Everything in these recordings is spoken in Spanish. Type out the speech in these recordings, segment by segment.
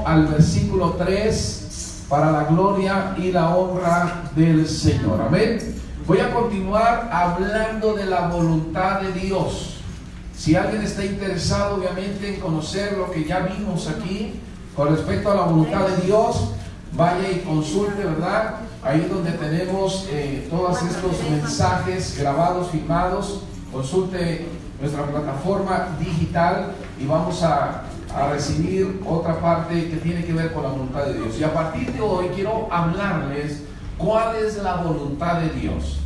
al versículo 3 para la gloria y la honra del Señor. Amén. Voy a continuar hablando de la voluntad de Dios. Si alguien está interesado obviamente en conocer lo que ya vimos aquí con respecto a la voluntad de Dios, vaya y consulte, ¿verdad? Ahí donde tenemos todos estos mensajes grabados, filmados. Consulte nuestra plataforma digital y vamos a recibir otra parte que tiene que ver con la voluntad de Dios. Y a partir de hoy quiero hablarles cuál es la voluntad de Dios.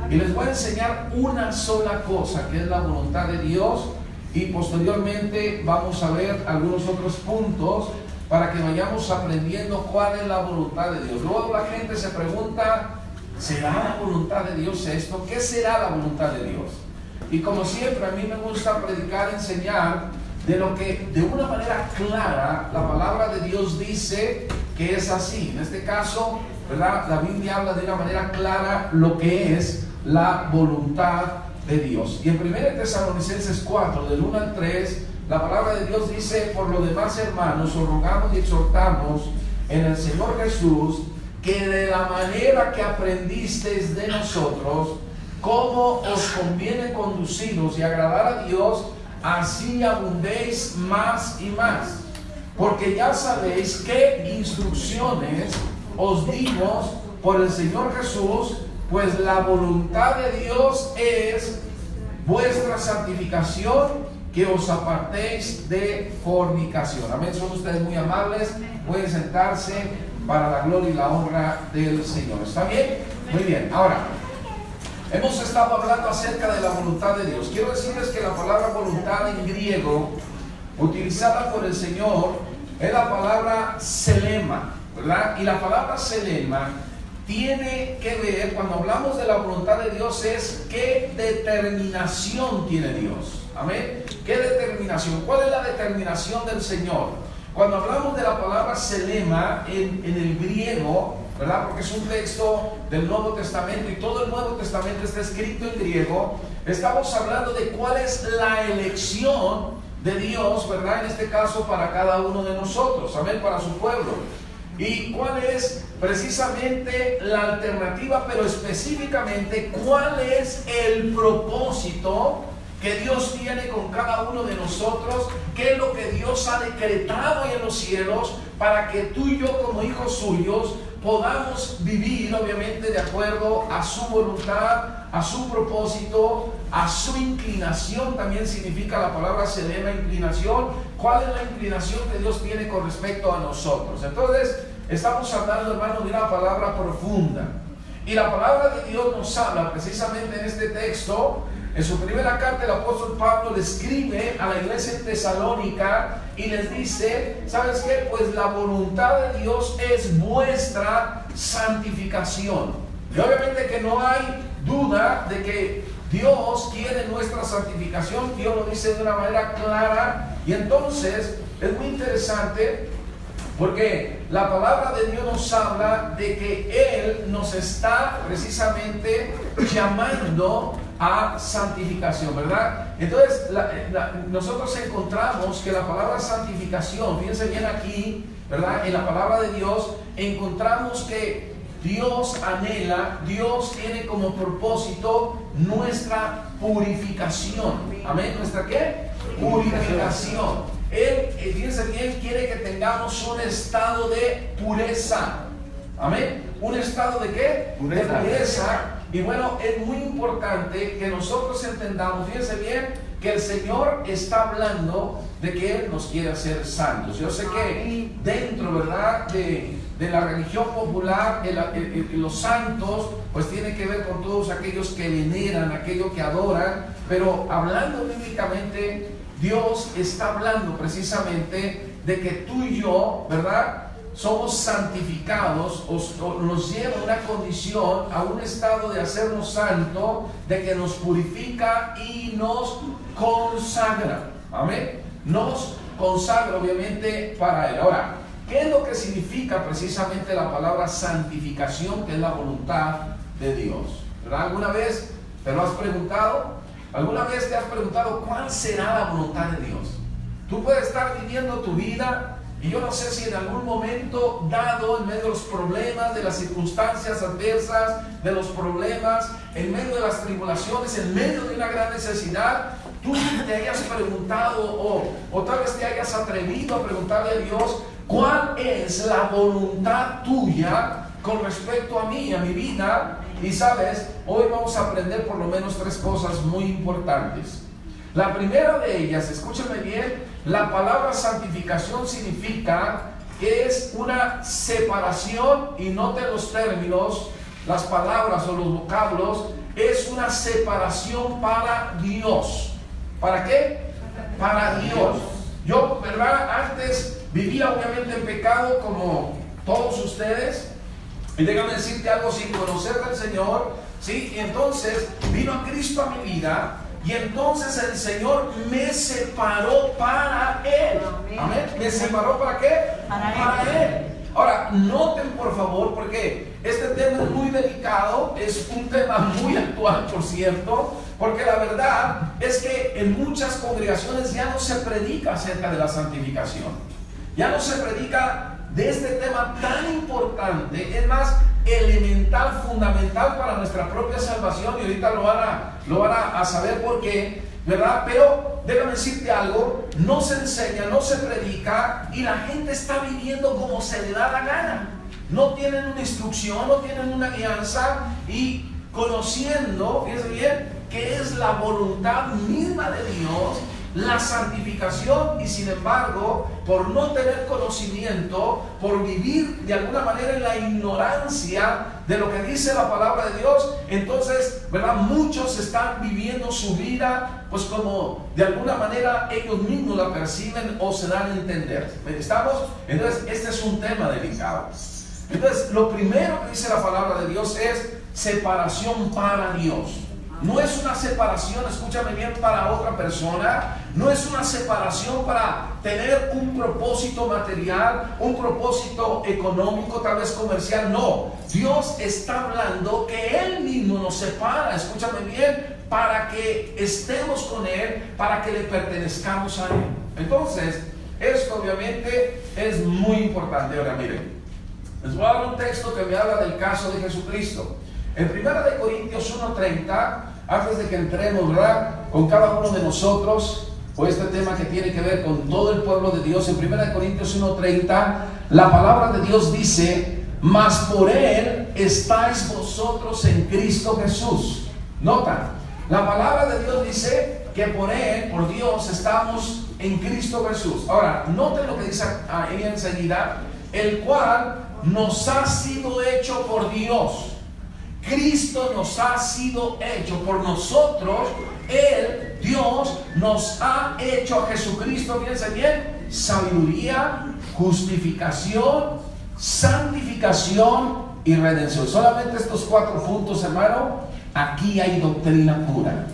Y les voy a enseñar una sola cosa, que es la voluntad de Dios, y posteriormente vamos a ver algunos otros puntos para que vayamos aprendiendo cuál es la voluntad de Dios. Luego la gente se pregunta, ¿será la voluntad de Dios esto? ¿Qué será la voluntad de Dios? Y como siempre, a mí me gusta predicar, enseñar de lo que de una manera clara la palabra de Dios dice que es así. En este caso, ¿verdad? La Biblia habla de una manera clara lo que es la voluntad de Dios. Y en 1 Tesalonicenses 4, del 1 al 3, la palabra de Dios dice: por lo demás, hermanos, os rogamos y exhortamos en el Señor Jesús que de la manera que aprendisteis de nosotros, cómo os conviene conduciros y agradar a Dios, así abundéis más y más. Porque ya sabéis qué instrucciones os dimos por el Señor Jesús, pues la voluntad de Dios es vuestra santificación, que os apartéis de fornicación. Amén. Son ustedes muy amables. Pueden sentarse para la gloria y la honra del Señor. ¿Está bien? Muy bien. Ahora, hemos estado hablando acerca de la voluntad de Dios. Quiero decirles que la palabra voluntad en griego utilizada por el Señor es la palabra selema, ¿verdad? Y la palabra selema tiene que ver, cuando hablamos de la voluntad de Dios, es qué determinación tiene Dios. Amén. ¿Qué determinación? ¿Cuál es la determinación del Señor? Cuando hablamos de la palabra selema en el griego, ¿verdad? Porque es un texto del Nuevo Testamento y todo el Nuevo Testamento está escrito en griego. Estamos hablando de cuál es la elección de Dios, ¿verdad? En este caso para cada uno de nosotros, amén, para su pueblo. Y cuál es precisamente la alternativa, pero específicamente cuál es el propósito que Dios tiene con cada uno de nosotros, qué es lo que Dios ha decretado ahí en los cielos para que tú y yo como hijos suyos podamos vivir obviamente de acuerdo a su voluntad, a su propósito, a su inclinación. También significa la palabra selema, inclinación. ¿Cuál es la inclinación que Dios tiene con respecto a nosotros? Entonces estamos hablando, hermano, de una palabra profunda, y la palabra de Dios nos habla precisamente en este texto. En su primera carta el apóstol Pablo le escribe a la iglesia en Tesalónica y les dice: ¿sabes qué? Pues la voluntad de Dios es vuestra santificación. Y obviamente que no hay duda de que Dios quiere nuestra santificación. Dios lo dice de una manera clara. Y entonces es muy interesante porque la palabra de Dios nos habla de que Él nos está precisamente llamando a santificación, ¿verdad? Entonces nosotros encontramos que la palabra santificación, fíjense bien aquí, ¿verdad? En la palabra de Dios encontramos que Dios anhela, Dios tiene como propósito nuestra purificación. Amén. ¿Nuestra qué? Purificación. Fíjense bien, quiere que tengamos un estado de pureza. Amén. ¿Un estado de qué? Pureza. De pureza. Y bueno, es muy importante que nosotros entendamos, fíjense bien, que el Señor está hablando de que Él nos quiere hacer santos. Yo sé que dentro, ¿verdad?, de la religión popular, los santos, pues tiene que ver con todos aquellos que veneran, aquellos que adoran, pero hablando bíblicamente, Dios está hablando precisamente de que tú y yo, ¿verdad?, somos santificados, o nos lleva a una condición, a un estado de hacernos santo, de que nos purifica y nos consagra. Amén. Nos consagra obviamente para Él. Ahora, ¿qué es lo que significa precisamente la palabra santificación, que es la voluntad de Dios? ¿Verdad? ¿Alguna vez te lo has preguntado? ¿Alguna vez te has preguntado cuál será la voluntad de Dios? Tú puedes estar viviendo tu vida Y yo no sé si en algún momento dado, en medio de los problemas, de las circunstancias adversas, de los problemas, en medio de las tribulaciones, en medio de una gran necesidad, tú te hayas preguntado o tal vez te hayas atrevido a preguntarle a Dios, ¿cuál es la voluntad tuya con respecto a mí, a mi vida? Y sabes, hoy vamos a aprender por lo menos 3 cosas muy importantes. La primera de ellas, escúchame bien, la palabra santificación significa que es una separación, y noten los términos, las palabras o los vocablos, es una separación para Dios. ¿Para qué? Para Dios. Yo, ¿verdad? Antes vivía obviamente en pecado como todos ustedes, y déjame decirte algo, sin conocer del Señor, ¿sí? Y entonces vino a Cristo a mi vida, y entonces el Señor me separó para Él. Amén. ¿Me separó para qué? Para Él. Ahora, noten por favor, porque este tema es muy delicado, es un tema muy actual, por cierto, porque la verdad es que en muchas congregaciones ya no se predica acerca de la santificación. Ya no se predica de este tema tan importante, es más elemental, fundamental para nuestra propia salvación, y ahorita lo van a saber por qué, ¿verdad? Pero déjame decirte algo, no se enseña, no se predica, y la gente está viviendo como se le da la gana. No tienen una instrucción, no tienen una guianza, y conociendo, fíjense bien, que es la voluntad misma de Dios, la santificación, y sin embargo, por no tener conocimiento, por vivir de alguna manera en la ignorancia de lo que dice la palabra de Dios, entonces, ¿verdad? Muchos están viviendo su vida, pues como de alguna manera ellos mismos la perciben o se dan a entender. ¿Estamos? Entonces, este es un tema delicado. Entonces, lo primero que dice la palabra de Dios es separación para Dios. No es una separación, escúchame bien, para otra persona. No es una separación para tener un propósito material, un propósito económico, tal vez comercial. No, Dios está hablando que Él mismo nos separa, escúchame bien, para que estemos con Él, para que le pertenezcamos a Él. Entonces, esto obviamente es muy importante. Ahora miren, les voy a dar un texto que me habla del caso de Jesucristo. En 1 Corintios 1:30, antes de que entremos, ¿verdad?, con cada uno de nosotros, o este tema que tiene que ver con todo el pueblo de Dios, en 1 Corintios 1:30, la palabra de Dios dice, mas por Él estáis vosotros en Cristo Jesús. Nota, la palabra de Dios dice que por Él, por Dios, estamos en Cristo Jesús. Ahora, noten lo que dice ahí enseguida, el cual nos ha sido hecho por Dios. Cristo nos ha sido hecho por nosotros. Él, Dios, nos ha hecho a Jesucristo, fíjense bien, sabiduría, justificación, santificación y redención. Solamente estos 4 puntos, hermano. Aquí hay doctrina pura,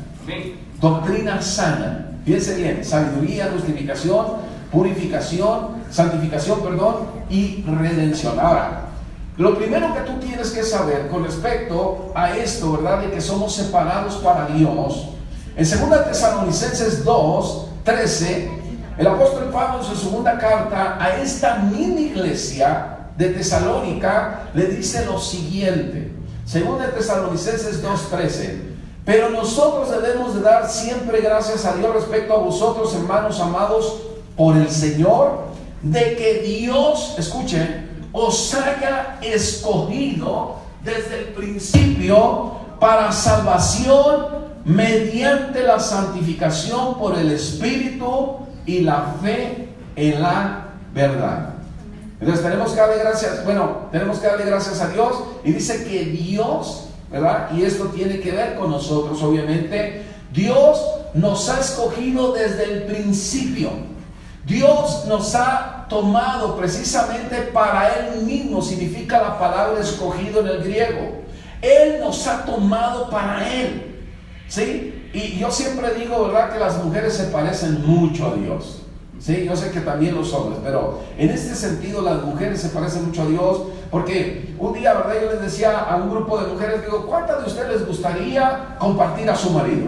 doctrina sana. Fíjense bien, sabiduría, justificación, purificación, santificación, perdón, y redención. Ahora, lo primero que tú tienes que saber con respecto a esto, ¿verdad?, de que somos separados para Dios, en 2 Tesalonicenses 2:13, el apóstol Pablo en su segunda carta a esta mini iglesia de Tesalónica le dice lo siguiente. 2 Tesalonicenses 2:13, pero nosotros debemos de dar siempre gracias a Dios respecto a vosotros, hermanos amados por el Señor, de que Dios, escuchen, os haya escogido desde el principio para salvación mediante la santificación por el Espíritu y la fe en la verdad. Entonces tenemos que darle gracias a Dios, y dice que Dios, ¿verdad?, y esto tiene que ver con nosotros obviamente, Dios nos ha escogido desde el principio. Dios nos ha tomado precisamente para Él mismo, significa la palabra escogido en el griego. Él nos ha tomado para Él, ¿sí? Y yo siempre digo, ¿verdad?, que las mujeres se parecen mucho a Dios, ¿sí? Yo sé que también los hombres, pero en este sentido las mujeres se parecen mucho a Dios, porque un día, ¿verdad?, yo les decía a un grupo de mujeres, digo, ¿cuántas de ustedes les gustaría compartir a su marido?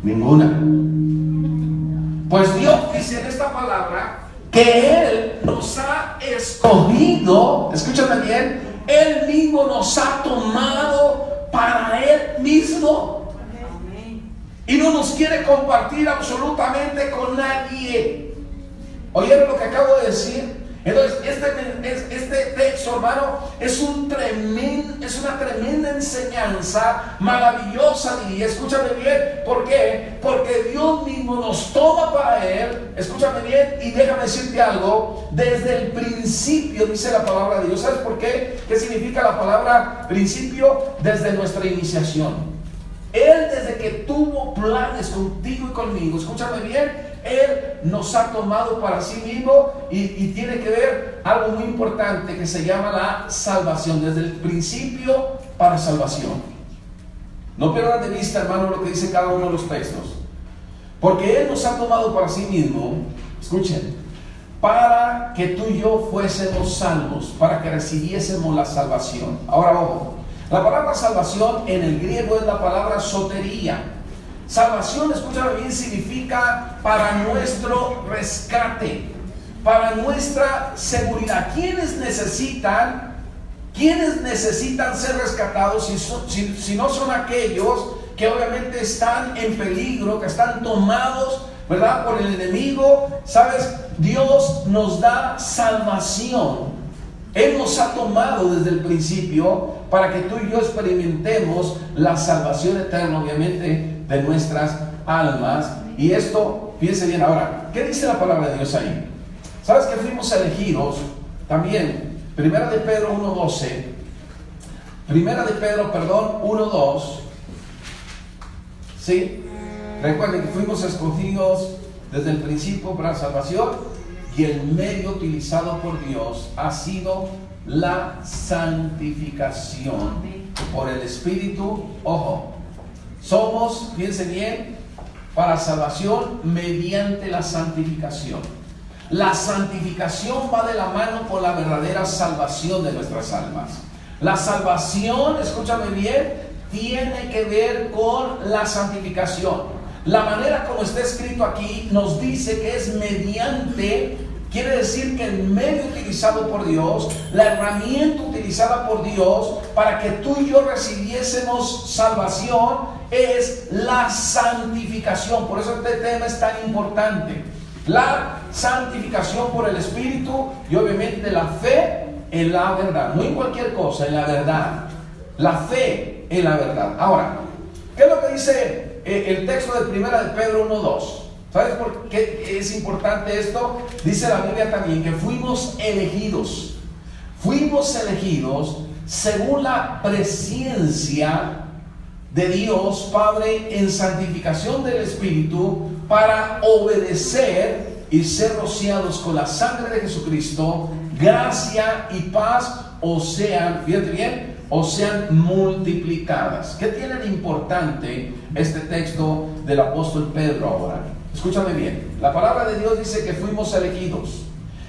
Ninguna. Pues Dios dice en esta palabra que Él nos ha escogido, escúchame bien, Él mismo nos ha tomado para Él mismo. Y no nos quiere compartir absolutamente con nadie. ¿Oyeron lo que acabo de decir? Entonces, este texto, hermano, es una tremenda enseñanza, maravillosa, y escúchame bien. ¿Por qué? Porque Dios mismo nos toma para Él, escúchame bien, y déjame decirte algo, desde el principio, dice la palabra de Dios. ¿Sabes por qué? ¿Qué significa la palabra principio? Desde nuestra iniciación. Él, desde que tuvo planes contigo y conmigo, escúchame bien, Él nos ha tomado para sí mismo, y tiene que ver algo muy importante que se llama la salvación, desde el principio para salvación. No pierdan de vista, hermano, lo que dice cada uno de los textos, porque Él nos ha tomado para sí mismo, escuchen, para que tú y yo fuésemos salvos, para que recibiésemos la salvación. Ahora, ojo, la palabra salvación en el griego es la palabra sotería. Salvación, escúchame bien, significa para nuestro rescate, para nuestra seguridad. ¿Quiénes necesitan ser rescatados si no son aquellos que obviamente están en peligro, que están tomados, ¿verdad?, por el enemigo? ¿Sabes? Dios nos da salvación. Él nos ha tomado desde el principio para que tú y yo experimentemos la salvación eterna, obviamente, de nuestras almas. Y esto, fíjense bien ahora, ¿qué dice la palabra de Dios ahí? ¿Sabes que fuimos elegidos? También, Primera de Pedro 1:12, Primera de Pedro, 1:2, ¿sí? Recuerden que fuimos escogidos desde el principio para la salvación, y el medio utilizado por Dios ha sido la santificación por el Espíritu. Ojo, somos, fíjense bien, para salvación mediante la santificación. La santificación va de la mano con la verdadera salvación de nuestras almas. La salvación, escúchame bien, tiene que ver con la santificación. La manera como está escrito aquí nos dice que es mediante. Quiere decir que el medio utilizado por Dios, la herramienta utilizada por Dios para que tú y yo recibiésemos salvación, es la santificación. Por eso este tema es tan importante. La santificación por el Espíritu, y obviamente la fe en la verdad. No en cualquier cosa, en la verdad. La fe en la verdad. Ahora, ¿qué es lo que dice el texto de Primera de Pedro 1:2? ¿Sabes por qué es importante esto? Dice la Biblia también que fuimos elegidos según la presencia de Dios Padre en santificación del Espíritu, para obedecer y ser rociados con la sangre de Jesucristo, gracia y paz fíjate bien, sean multiplicadas. ¿Qué tiene de importante este texto del apóstol Pedro ahora? Escúchame bien, la palabra de Dios dice que fuimos elegidos.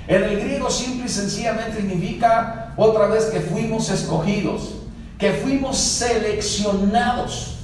En el griego simple y sencillamente significa otra vez que fuimos escogidos, que fuimos seleccionados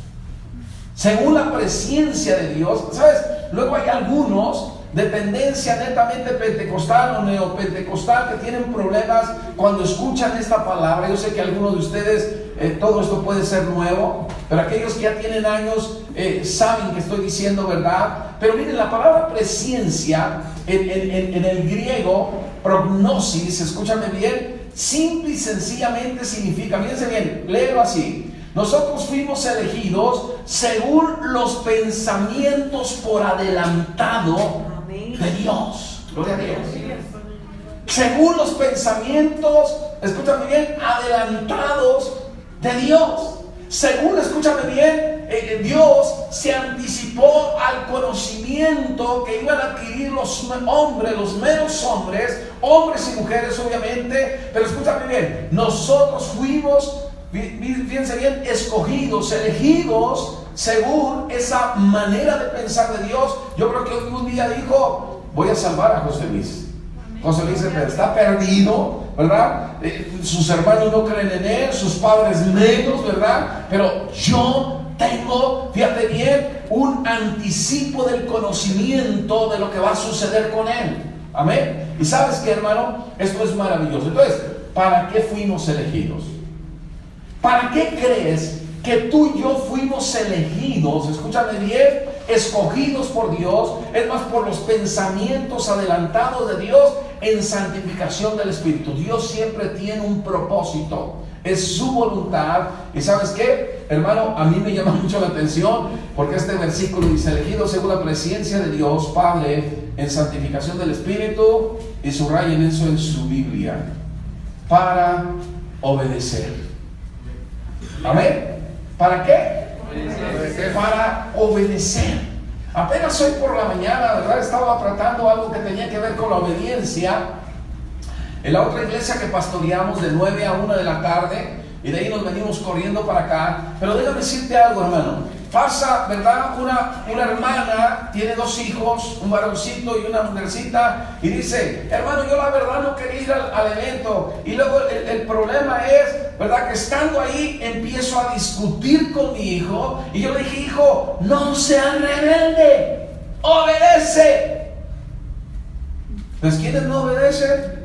según la presencia de Dios. ¿Sabes? Luego hay algunos de tendencia netamente pentecostal o neopentecostal que tienen problemas cuando escuchan esta palabra. Yo sé que algunos de ustedes todo esto puede ser nuevo, pero aquellos que ya tienen años saben que estoy diciendo verdad. Pero miren, la palabra presencia en el griego, prognosis, escúchame bien, simple y sencillamente significa, fíjense bien, léelo así: nosotros fuimos elegidos según los pensamientos por adelantado de Dios. Gloria a Dios. Según los pensamientos, escúchame bien, adelantados de Dios. Según, escúchame bien, Dios se anticipó al conocimiento que iban a adquirir los hombres, los menos hombres y mujeres obviamente. Pero escúchame bien, nosotros fuimos, fíjense bien, escogidos, elegidos según esa manera de pensar de Dios. Yo creo que un día dijo: voy a salvar a José Luis. José Luis está perdido, ¿verdad? Sus hermanos no creen en él, sus padres menos, ¿verdad? Pero yo tengo, fíjate bien, un anticipo del conocimiento de lo que va a suceder con él. Amén. Y sabes qué, hermano, esto es maravilloso. Entonces, ¿para qué fuimos elegidos? ¿Para qué crees que tú y yo fuimos elegidos? Escúchame bien, escogidos por Dios, es más, por los pensamientos adelantados de Dios en santificación del Espíritu. Dios siempre tiene un propósito, es su voluntad. Y ¿sabes qué, hermano? A mí me llama mucho la atención porque este versículo dice: elegidos según la presencia de Dios Padre en santificación del Espíritu, y subrayen eso en su Biblia, para obedecer. Amén. ¿Para qué? Para obedecer. Apenas hoy por la mañana, ¿verdad?, estaba tratando algo que tenía que ver con la obediencia en la otra iglesia que pastoreamos de 9 a 1 de la tarde, y de ahí nos venimos corriendo para acá. Pero déjame decirte algo, hermano. Pasa, ¿verdad?, una hermana, tiene 2 hijos, un varoncito y una mujercita, y dice: hermano, yo la verdad no quería ir al evento. Y luego el problema es, ¿verdad?, que estando ahí empiezo a discutir con mi hijo, y yo le dije: hijo, no seas rebelde, obedece. Pues ¿quiénes no obedecen?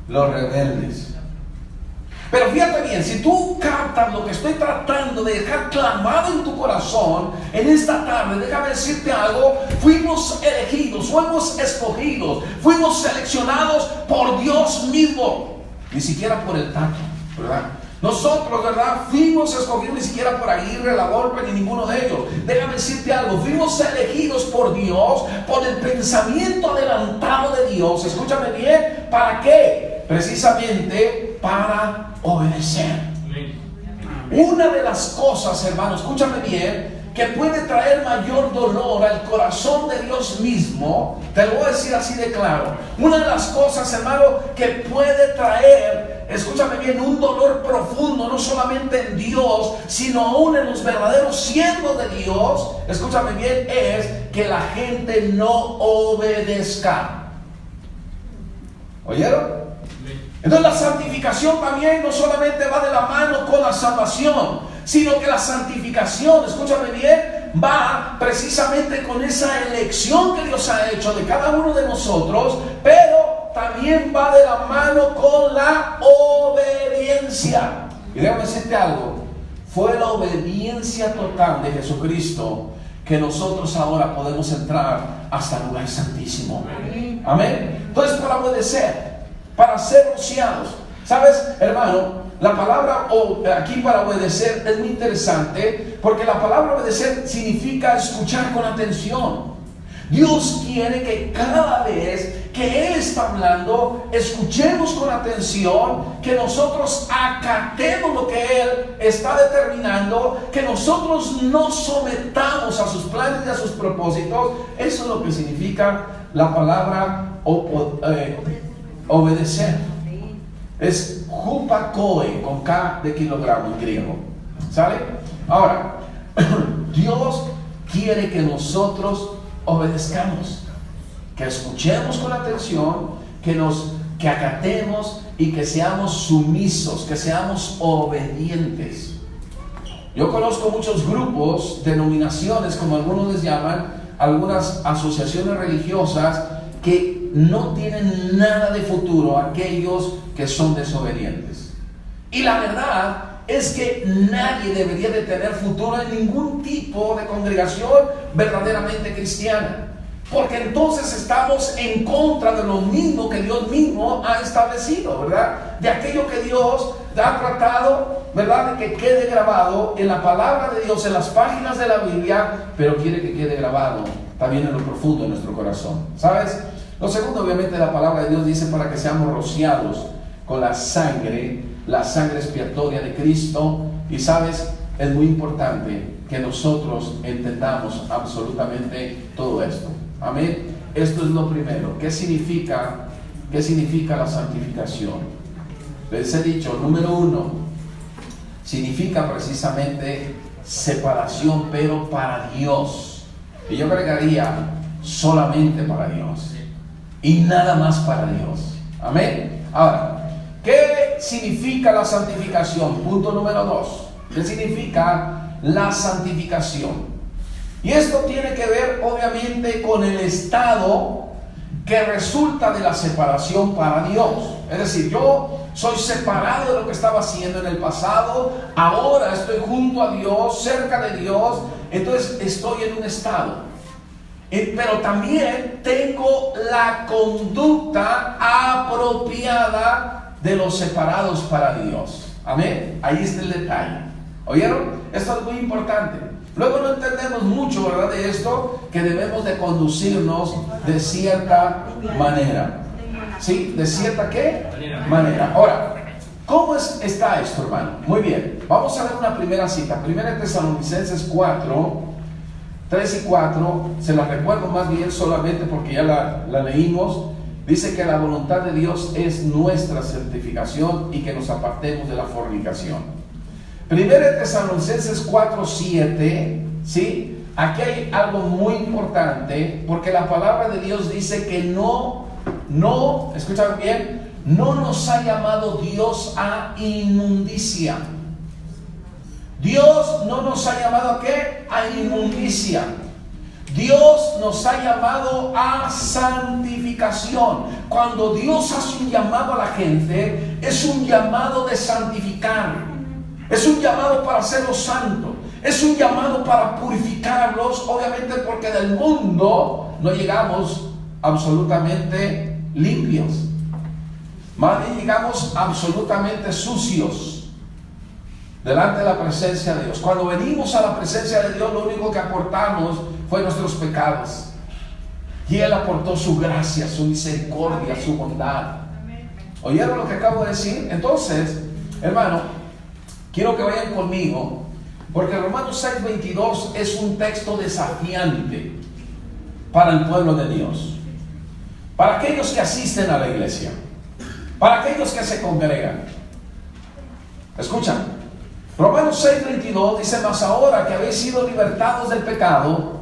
Los rebeldes. Pero fíjate bien, si tú captas lo que estoy tratando de dejar clamado en tu corazón en esta tarde, déjame decirte algo: fuimos elegidos, fuimos escogidos, fuimos seleccionados por Dios mismo, ni siquiera por el tato, ¿verdad? Nosotros, ¿verdad?, fuimos escogidos, ni siquiera por Aguirre, La Volpe, ni ninguno de ellos. Déjame decirte algo: fuimos elegidos por Dios, por el pensamiento adelantado de Dios. Escúchame bien, ¿para qué? Precisamente para obedecer. Una de las cosas, hermano, escúchame bien, que puede traer mayor dolor al corazón de Dios mismo, te lo voy a decir así de claro. Una de las cosas, hermano, que puede traer, escúchame bien, un dolor profundo, no solamente en Dios, sino aún en los verdaderos siervos de Dios, escúchame bien, es que la gente no obedezca. ¿Oyeron? Entonces la santificación también no solamente va de la mano con la salvación, sino que la santificación, escúchame bien, va precisamente con esa elección que Dios ha hecho de cada uno de nosotros, pero también va de la mano con la obediencia. Y déjame decirte algo: fue la obediencia total de Jesucristo que nosotros ahora podemos entrar hasta el lugar santísimo. Amén. Entonces, para obedecer, para ser rociados. ¿Sabes, hermano? La palabra aquí para obedecer es muy interesante, porque la palabra obedecer significa escuchar con atención. Dios quiere que cada vez que Él está hablando, escuchemos con atención, que nosotros acatemos lo que Él está determinando, que nosotros nos sometamos a sus planes y a sus propósitos. Eso es lo que significa la palabra obedecer. Es hupakoe, con K de kilogramo en griego. ¿Sale? Ahora, Dios quiere que nosotros obedezcamos, que escuchemos con atención, que acatemos y que seamos sumisos, que seamos obedientes. Yo conozco muchos grupos, denominaciones, como algunos les llaman, algunas asociaciones religiosas, que no tienen nada de futuro aquellos que son desobedientes. Y la verdad es que nadie debería de tener futuro en ningún tipo de congregación verdaderamente cristiana, porque entonces estamos en contra de lo mismo que Dios mismo ha establecido, ¿verdad? De aquello que Dios ha tratado, ¿verdad?, de que quede grabado en la palabra de Dios, en las páginas de la Biblia, pero quiere que quede grabado también en lo profundo de nuestro corazón. ¿Sabes? Lo segundo, obviamente, la palabra de Dios dice para que seamos rociados con la sangre expiatoria de Cristo. Y sabes, es muy importante que nosotros entendamos absolutamente todo esto. Amén. Esto es lo primero. ¿Qué significa la santificación? Les he dicho, número 1, significa precisamente separación, pero para Dios. Y yo agregaría solamente para Dios. Y nada más para Dios. Amén. Ahora, ¿qué significa la santificación? Punto número 2. ¿Qué significa la santificación? Y esto tiene que ver obviamente con el estado que resulta de la separación para Dios. Es decir, yo soy separado de lo que estaba haciendo en el pasado, ahora estoy junto a Dios, cerca de Dios, entonces estoy en un estado. Pero también tengo la conducta apropiada de los separados para Dios. Amén. Ahí está el detalle. ¿Oyeron? Esto es muy importante. Luego no entendemos mucho, ¿verdad? De esto, que debemos de conducirnos de cierta manera. ¿Sí? ¿De cierta qué? Manera. Ahora, ¿cómo está esto, hermano? Muy bien. Vamos a ver una primera cita. 1 Tesalonicenses 4. 3 y 4, se las recuerdo más bien solamente porque ya la leímos. Dice que la voluntad de Dios es nuestra santificación y que nos apartemos de la fornicación. 1 Tesalonicenses 4, 7, ¿sí? Aquí hay algo muy importante, porque la palabra de Dios dice que no, escuchen bien, no nos ha llamado Dios a inmundicia. Dios no nos ha llamado ¿a qué? A inmundicia. Dios nos ha llamado a santificación. Cuando Dios hace un llamado a la gente, es un llamado de santificar. Es un llamado para hacerlos santos. Es un llamado para purificarlos, obviamente porque del mundo no llegamos absolutamente limpios. Más bien llegamos absolutamente sucios delante de la presencia de Dios. Cuando venimos a la presencia de Dios, lo único que aportamos fue nuestros pecados. Y Él aportó su gracia, su misericordia, su bondad. ¿Oyeron lo que acabo de decir? Entonces, hermano, quiero que vayan conmigo, porque Romanos 6:22 es un texto desafiante para el pueblo de Dios, para aquellos que asisten a la iglesia, para aquellos que se congregan. Escuchan. Romanos 6:22 dice: mas ahora que habéis sido libertados del pecado,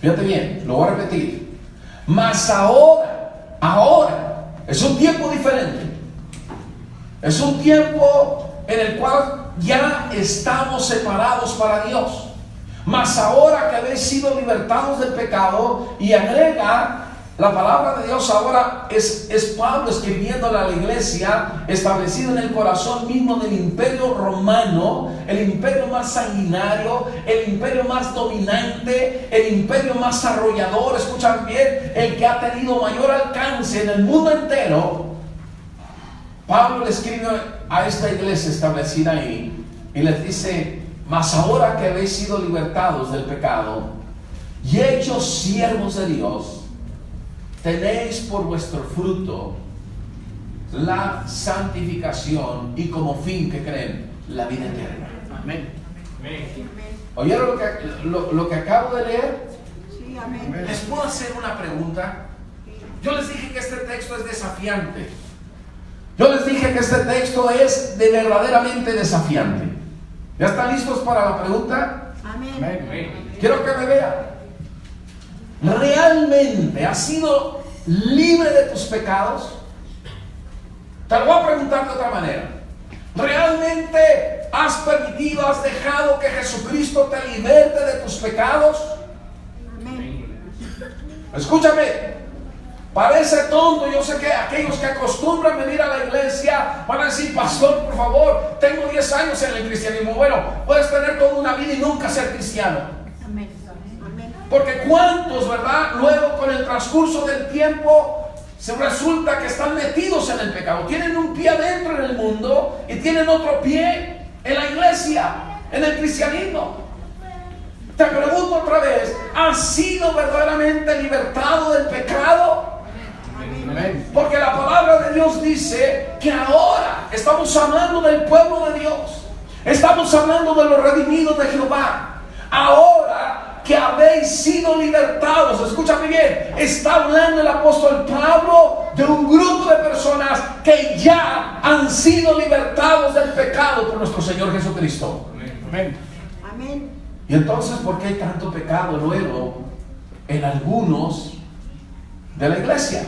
fíjate bien, lo voy a repetir, mas ahora, es un tiempo diferente, es un tiempo en el cual ya estamos separados para Dios. Mas ahora que habéis sido libertados del pecado, y agrega la palabra de Dios, ahora es Pablo escribiéndole a la iglesia, establecido en el corazón mismo del imperio romano, el imperio más sanguinario, el imperio más dominante, el imperio más arrollador, escuchan bien, el que ha tenido mayor alcance en el mundo entero. Pablo le escribe a esta iglesia establecida ahí y les dice: mas ahora que habéis sido libertados del pecado y hechos siervos de Dios, tenéis por vuestro fruto la santificación y como fin, ¿que creen? La vida eterna. Amén. ¿Oyeron lo que acabo de leer? Sí, amén. ¿Les puedo hacer una pregunta? Yo les dije que este texto es desafiante. Yo les dije que este texto es de verdaderamente desafiante. ¿Ya están listos para la pregunta? Amén. Quiero que me vean. ¿Realmente has sido libre de tus pecados? Te lo voy a preguntar de otra manera. ¿Realmente has permitido, has dejado que Jesucristo te liberte de tus pecados? Amén. Escúchame, parece tonto. Yo sé que aquellos que acostumbran venir a la iglesia van a decir: pastor, por favor, tengo 10 años en el cristianismo. Bueno, puedes tener toda una vida y nunca ser cristiano. Amén. Porque cuántos, ¿verdad? Luego con el transcurso del tiempo se resulta que están metidos en el pecado. Tienen un pie adentro en el mundo y tienen otro pie en la iglesia, en el cristianismo. Te pregunto otra vez: ¿has sido verdaderamente libertado del pecado? Amén. Porque la palabra de Dios dice que ahora estamos hablando del pueblo de Dios, estamos hablando de los redimidos de Jehová. Ahora que habéis sido libertados, escúchame bien, está hablando el apóstol Pablo de un grupo de personas que ya han sido libertados del pecado por nuestro Señor Jesucristo. Amén. Amén. Y entonces, ¿por qué hay tanto pecado luego en algunos de la iglesia?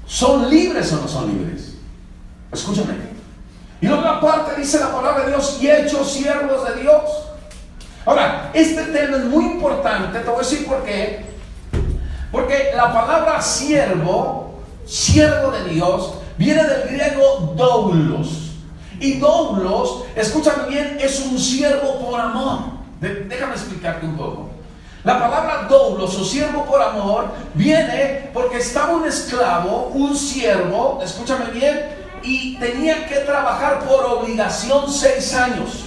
¿Son libres o no son libres? Escúchame. Y luego aparte dice la palabra de Dios: y hechos siervos de Dios. Ahora, este tema es muy importante. Te voy a decir por qué. Porque la palabra siervo de Dios, viene del griego doulos. Y doulos, escúchame bien, es un siervo por amor. Déjame explicarte un poco. La palabra doulos o siervo por amor viene porque estaba un esclavo, un siervo, escúchame bien, y tenía que trabajar por obligación 6 años.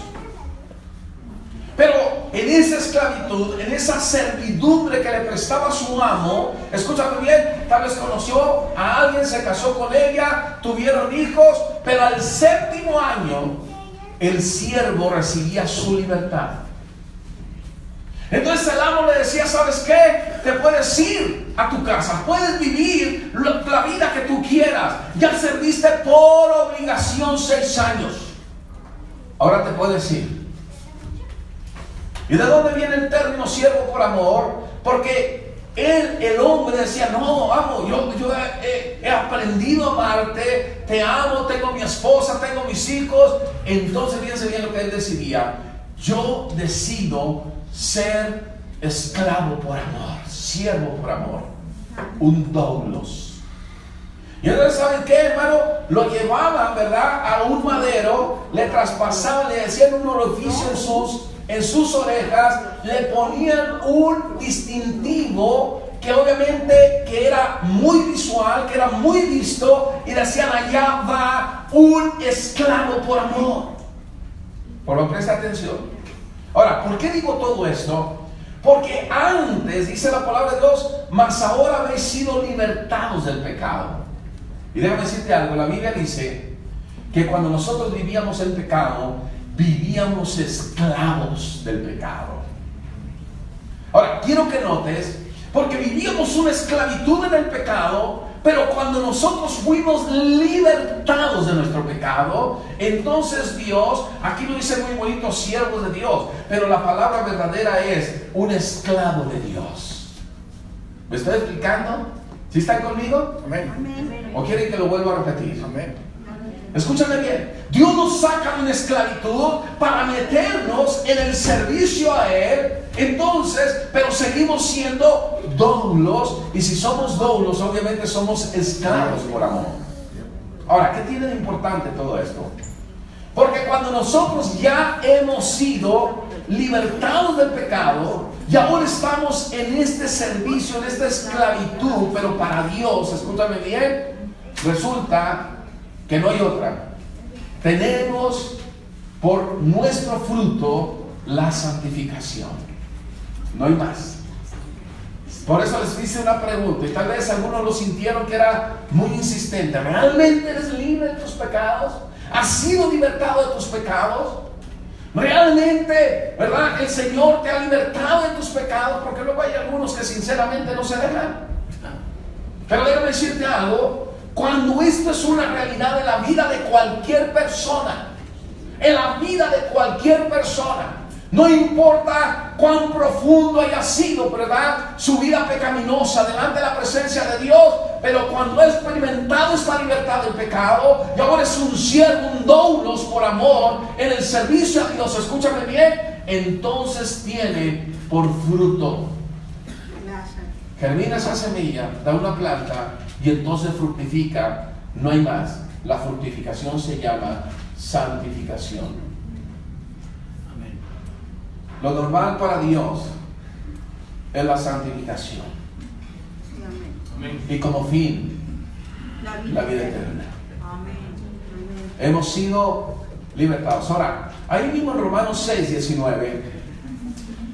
Pero en esa esclavitud, en esa servidumbre que le prestaba su amo, escúchame bien, tal vez conoció a alguien, se casó con ella, tuvieron hijos, pero al 7º año el siervo recibía su libertad. Entonces el amo le decía, ¿sabes qué? Te puedes ir a tu casa, puedes vivir la vida que tú quieras. Ya serviste por obligación 6 años. Ahora te puedes ir. ¿Y de dónde viene el término siervo por amor? Porque el hombre decía, no, amo, yo he aprendido a amarte, te amo, tengo mi esposa, tengo mis hijos. Entonces fíjense bien lo que él decidía. Yo decido ser esclavo por amor, siervo por amor, un doulos. Y entonces, ¿saben qué, hermano? Lo llevaban, ¿verdad?, a un madero, le traspasaban, le hacían un orificio en sus orejas, le ponían un distintivo que obviamente que era muy visual, que era muy visto, y decían, allá va un esclavo por amor. Por lo que presta atención. Ahora, ¿por qué digo todo esto? Porque antes, dice la palabra de Dios, mas ahora habéis sido libertados del pecado. Y déjame decirte algo, la Biblia dice que cuando nosotros vivíamos en pecado, vivíamos esclavos del pecado. Ahora, quiero que notes, porque vivíamos una esclavitud en el pecado, pero cuando nosotros fuimos libertados de nuestro pecado, entonces Dios, aquí lo dice muy bonito, siervos de Dios, pero la palabra verdadera es un esclavo de Dios. ¿Me estoy explicando? ¿Sí están conmigo? Amén. ¿O quieren que lo vuelva a repetir? Amén. Escúchame bien, Dios nos saca de una esclavitud para meternos en el servicio a Él. Entonces, pero seguimos siendo doulos, y si somos doulos, obviamente somos esclavos por amor. Ahora, ¿qué tiene de importante todo esto? Porque cuando nosotros ya hemos sido libertados del pecado, y ahora estamos en este servicio, en esta esclavitud, pero para Dios, escúchame bien, resulta que no hay otra. Tenemos por nuestro fruto la santificación. No hay más. Por eso les hice una pregunta, y tal vez algunos lo sintieron que era muy insistente. ¿Realmente eres libre de tus pecados? ¿Has sido libertado de tus pecados? ¿Realmente, verdad, el Señor te ha libertado de tus pecados? Porque luego hay algunos que sinceramente no se dejan. Pero déjame decirte algo. Cuando esto es una realidad en la vida de cualquier persona, en la vida de cualquier persona, no importa cuán profundo haya sido, ¿verdad?, su vida pecaminosa delante de la presencia de Dios, pero cuando ha experimentado esta libertad del pecado, y ahora es un siervo, un doulos por amor, en el servicio a Dios, escúchame bien, entonces tiene por fruto. Germina esa semilla, da una planta, y entonces fructifica. No hay más. La fructificación se llama santificación. Amén. Lo normal para Dios es la santificación. Amén. Y como fin, la vida eterna. Amén. Hemos sido libertados. Ahora, ahí mismo en Romanos 6:19,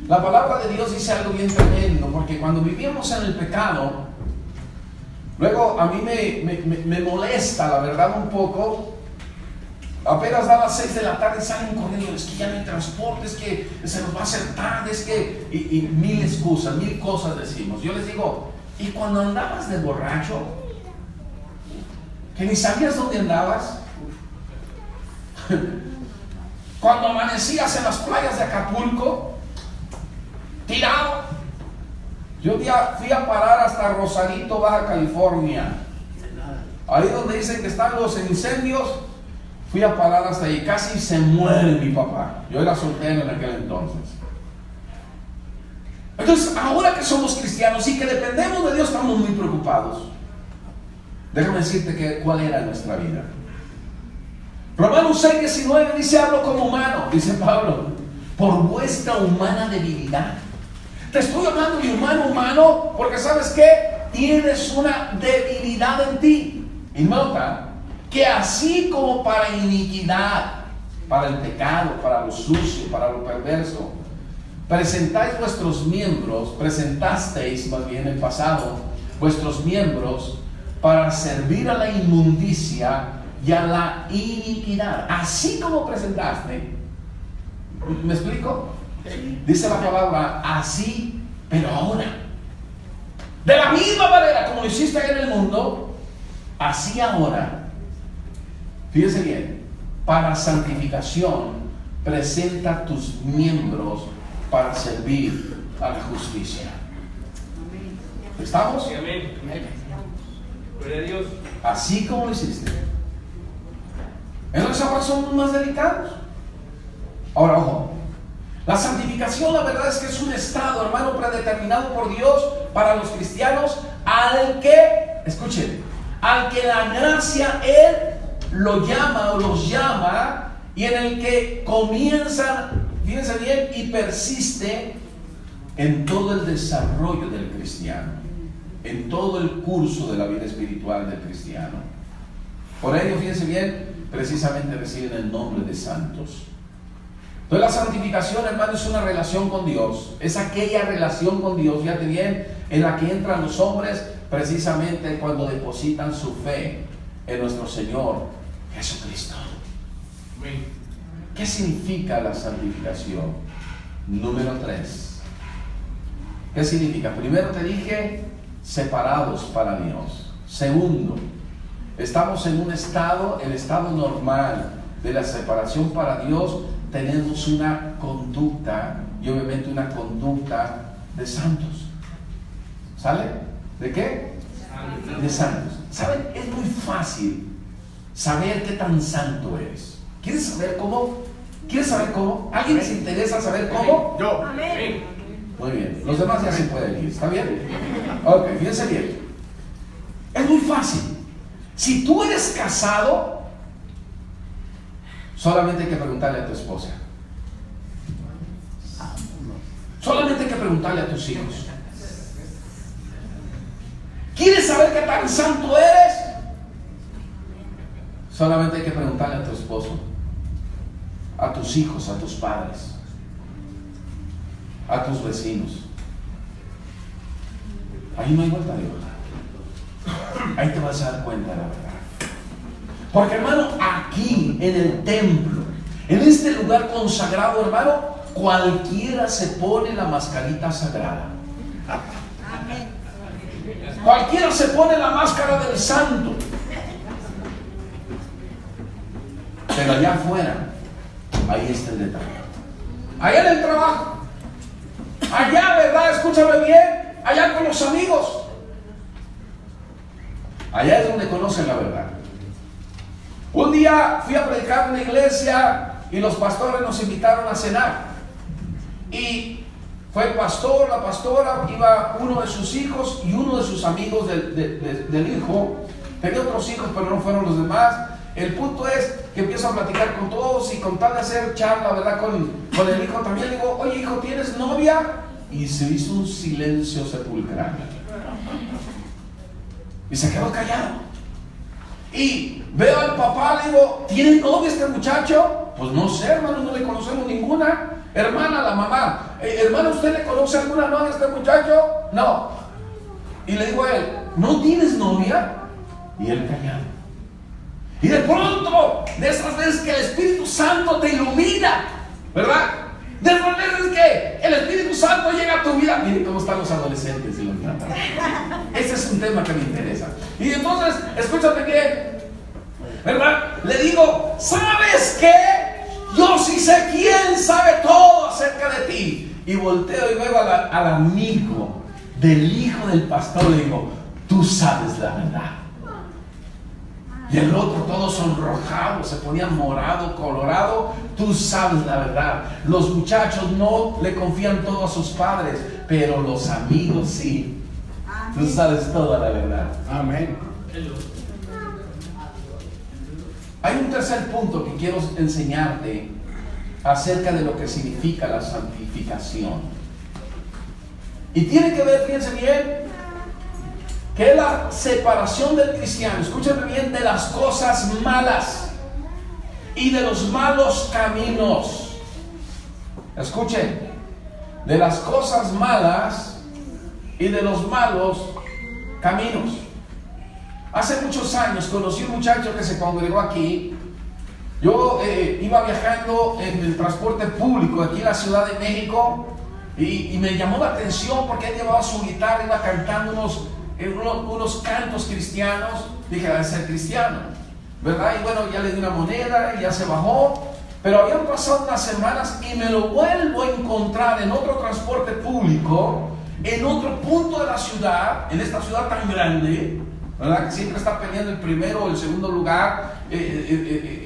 la palabra de Dios dice algo bien tremendo, porque cuando vivíamos en el pecado, luego a mí me molesta, la verdad, un poco. Apenas da las 6 de la tarde, salen corriendo, es que ya no hay transporte, es que se nos va a hacer tarde, es que... Y mil excusas, mil cosas decimos. Yo les digo, ¿y cuando andabas de borracho? ¿Que ni sabías dónde andabas? Cuando amanecías en las playas de Acapulco, tirado. Yo fui a parar hasta Rosarito, Baja California. Ahí donde dicen que están los incendios, fui a parar hasta ahí. Casi se muere mi papá. Yo era soltero en aquel entonces. Entonces, ahora que somos cristianos y que dependemos de Dios, estamos muy preocupados. Déjame decirte cuál era nuestra vida. Romanos 6:19 dice: hablo como humano, dice Pablo, por vuestra humana debilidad. Te estoy hablando de humano, porque ¿sabes qué? Tienes una debilidad en ti. Y nota que así como para iniquidad, para el pecado, para lo sucio, para lo perverso, presentasteis más bien en el pasado, vuestros miembros para servir a la inmundicia y a la iniquidad. Así como presentaste. ¿Me explico? Dice la palabra así, pero ahora. De la misma manera como lo hiciste en el mundo, así ahora. Fíjense bien, para santificación presenta tus miembros para servir a la justicia. ¿Estamos? Sí, amén. Gloria a Dios. Así como lo hiciste. Entonces ahora somos más delicados. Ahora, ojo, la santificación, la verdad es que es un estado, hermano, predeterminado por Dios para los cristianos, al que, escuchen, al que la gracia Él lo llama o los llama, y en el que comienzan, fíjense bien, y persiste en todo el desarrollo del cristiano, en todo el curso de la vida espiritual del cristiano. Por ello, fíjense bien, precisamente reciben el nombre de santos. Entonces la santificación, hermano, es una relación con Dios. Es aquella relación con Dios, fíjate bien, en la que entran los hombres precisamente cuando depositan su fe en nuestro Señor Jesucristo. Amén. ¿Qué significa la santificación? Número 3. ¿Qué significa? Primero te dije, separados para Dios. Segundo, estamos en un estado, el estado normal de la separación para Dios. Tenemos una conducta, y obviamente una conducta de santos. ¿Sale? ¿De qué? De santos. ¿Saben? Es muy fácil saber qué tan santo eres. ¿Quieres saber cómo? ¿Quieres saber cómo? ¿Alguien les interesa saber cómo? Yo. Amén. Muy bien. Los demás ya se pueden ir. ¿Está bien? Ok, fíjense bien. Es muy fácil. Si tú eres casado, solamente hay que preguntarle a tu esposa. Solamente hay que preguntarle a tus hijos. ¿Quieres saber qué tan santo eres? Solamente hay que preguntarle a tu esposo, a tus hijos, a tus padres, a tus vecinos. Ahí no hay vuelta de hoja. Ahí te vas a dar cuenta de la verdad. Porque, hermano, aquí en el templo, en este lugar consagrado, hermano, cualquiera se pone la mascarita sagrada. Amén. Cualquiera se pone la máscara del santo. Pero allá afuera, ahí está el detalle. Allá en el trabajo, allá, ¿verdad? Escúchame bien, allá con los amigos. Allá es donde conocen la verdad. Un día fui a predicar en una iglesia y los pastores nos invitaron a cenar. Y fue el pastor, la pastora, iba uno de sus hijos y uno de sus amigos del hijo. Tenía otros hijos, pero no fueron los demás. El punto es que empiezo a platicar con todos y con tal de hacer charla, ¿verdad? Con el hijo también. Le digo, oye hijo, ¿tienes novia? Y se hizo un silencio sepulcral. Y se quedó callado. Y veo al papá, le digo, ¿tiene novia este muchacho? Pues no sé, hermano, no le conocemos ninguna. Hermana, la mamá, hermano, ¿usted le conoce alguna novia a este muchacho? No. Y le digo a él, ¿no tienes novia? Y él callado. Y de pronto, de esas veces que el Espíritu Santo te ilumina, ¿verdad? De esas veces que el Espíritu Santo llega a tu vida. Miren cómo están los adolescentes y los niños. Ese es un tema que me interesa. Y entonces, escúchate bien, ¿verdad? Le digo, ¿sabes qué? Yo sí sé quién sabe todo acerca de ti. Y volteo y veo al amigo del hijo del pastor. Le digo, tú sabes la verdad. Y el otro todo sonrojado, se ponía morado, colorado. Tú sabes la verdad. Los muchachos no le confían todo a sus padres, pero los amigos sí. Tú sabes toda la verdad. Amén. Hay un tercer punto que quiero enseñarte acerca de lo que significa la santificación. Y tiene que ver, fíjense bien, que es la separación del cristiano, escúchenme bien, de las cosas malas y de los malos caminos. Escuchen, de las cosas malas y de los malos caminos. Hace muchos años conocí un muchacho que se congregó aquí. Yo iba viajando en el transporte público aquí en la Ciudad de México y me llamó la atención porque él llevaba su guitarra, iba cantando unos cantos cristianos. Dije, debe ser cristiano, ¿verdad? Y bueno, ya le di una moneda y ya se bajó. Pero habían pasado unas semanas y me lo vuelvo a encontrar en otro transporte público, en otro punto de la ciudad, en esta ciudad tan grande, ¿verdad? Que siempre está peleando el primero o el segundo lugar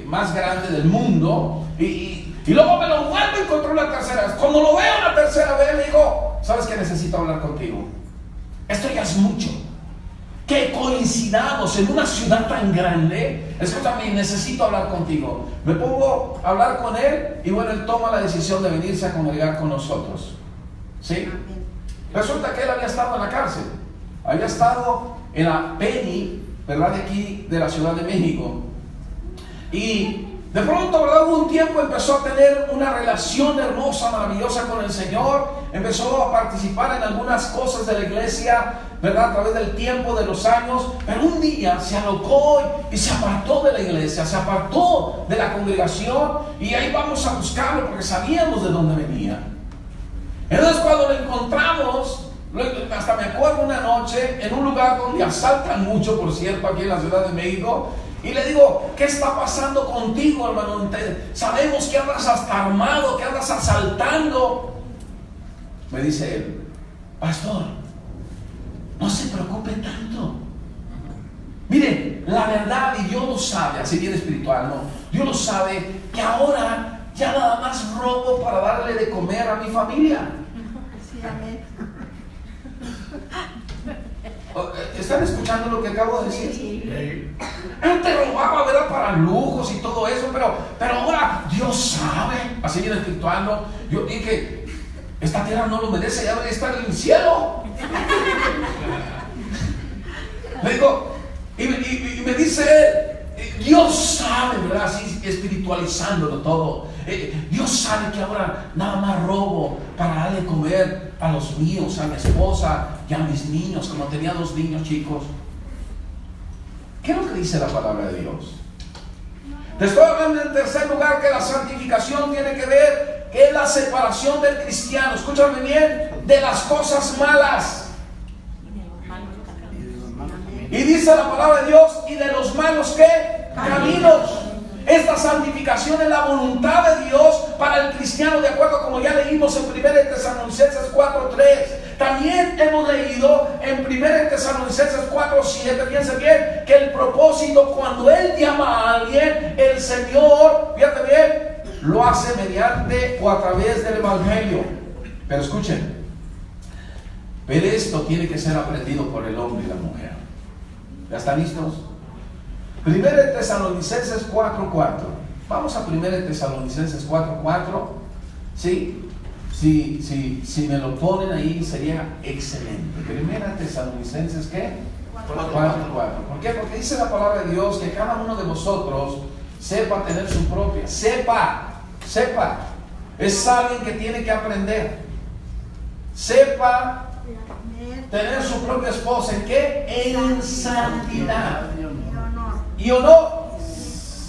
más grande del mundo. Y luego me lo vuelvo a encontrar una tercera vez. Cuando lo veo una tercera vez, le digo, ¿sabes qué? Necesito hablar contigo. Esto ya es mucho. Que coincidamos en una ciudad tan grande. Escúchame, necesito hablar contigo. Me pongo a hablar con él y bueno, él toma la decisión de venirse a congregar con nosotros. ¿Sí? Resulta que él había estado en la cárcel. Había estado en la Penny, ¿verdad? De aquí, de la Ciudad de México. Y de pronto, ¿verdad? Hubo un tiempo, empezó a tener una relación hermosa, maravillosa con el Señor. Empezó a participar en algunas cosas de la iglesia, ¿verdad? A través del tiempo, de los años. Pero un día se alocó y se apartó de la iglesia, se apartó de la congregación. Y ahí vamos a buscarlo porque sabíamos de dónde venía. Entonces cuando lo encontramos, hasta me acuerdo una noche en un lugar donde asaltan mucho, por cierto, aquí en la Ciudad de México. Y le digo, ¿qué está pasando contigo, hermano? Sabemos que andas hasta armado, que andas asaltando. Me dice él, pastor, no se preocupe tanto. Mire, la verdad, y Dios lo sabe, así bien espiritual, ¿no? Dios lo sabe, que ahora ya nada más robo para darle de comer a mi familia. Sí, amén. ¿Están escuchando lo que acabo de decir? Sí. Antes robaba, ¿verdad? Para lujos y todo eso, pero ahora Dios sabe, así bien espiritual, ¿no? Yo dije, esta tierra no lo merece, ya debería estar en el cielo. Le digo, y me dice, Dios sabe, ¿verdad? Así espiritualizándolo todo. Dios sabe que ahora nada más robo para darle de comer a los míos, a mi esposa y a mis niños, como tenía 2 niños chicos. ¿Qué es lo que dice la palabra de Dios? Te estoy hablando en tercer lugar que la santificación tiene que ver que es la separación del cristiano, escúchame bien, de las cosas malas. Y dice la palabra de Dios, y de los malos ¿qué? Caminos. Esta santificación es la voluntad de Dios para el cristiano, de acuerdo como ya leímos en 1 Tesalonicenses 4:3. También hemos leído en 1 Tesalonicenses 4:7, fíjense bien, que el propósito cuando Él llama a alguien, el Señor, fíjate bien, lo hace mediante o a través del Evangelio. Pero escuchen, pero esto tiene que ser aprendido por el hombre y la mujer. ¿Ya están listos? 1 Tesalonicenses 4:4. Vamos a 1 Tesalonicenses 4:4. Sí, si me lo ponen ahí sería excelente. 1 Tesalonicenses ¿qué? 4:4. ¿Por qué? Porque dice la palabra de Dios que cada uno de vosotros sepa tener su propia. Sepa. Es alguien que tiene que aprender. Sepa tener su propia esposa. ¿En qué? En santidad y honor.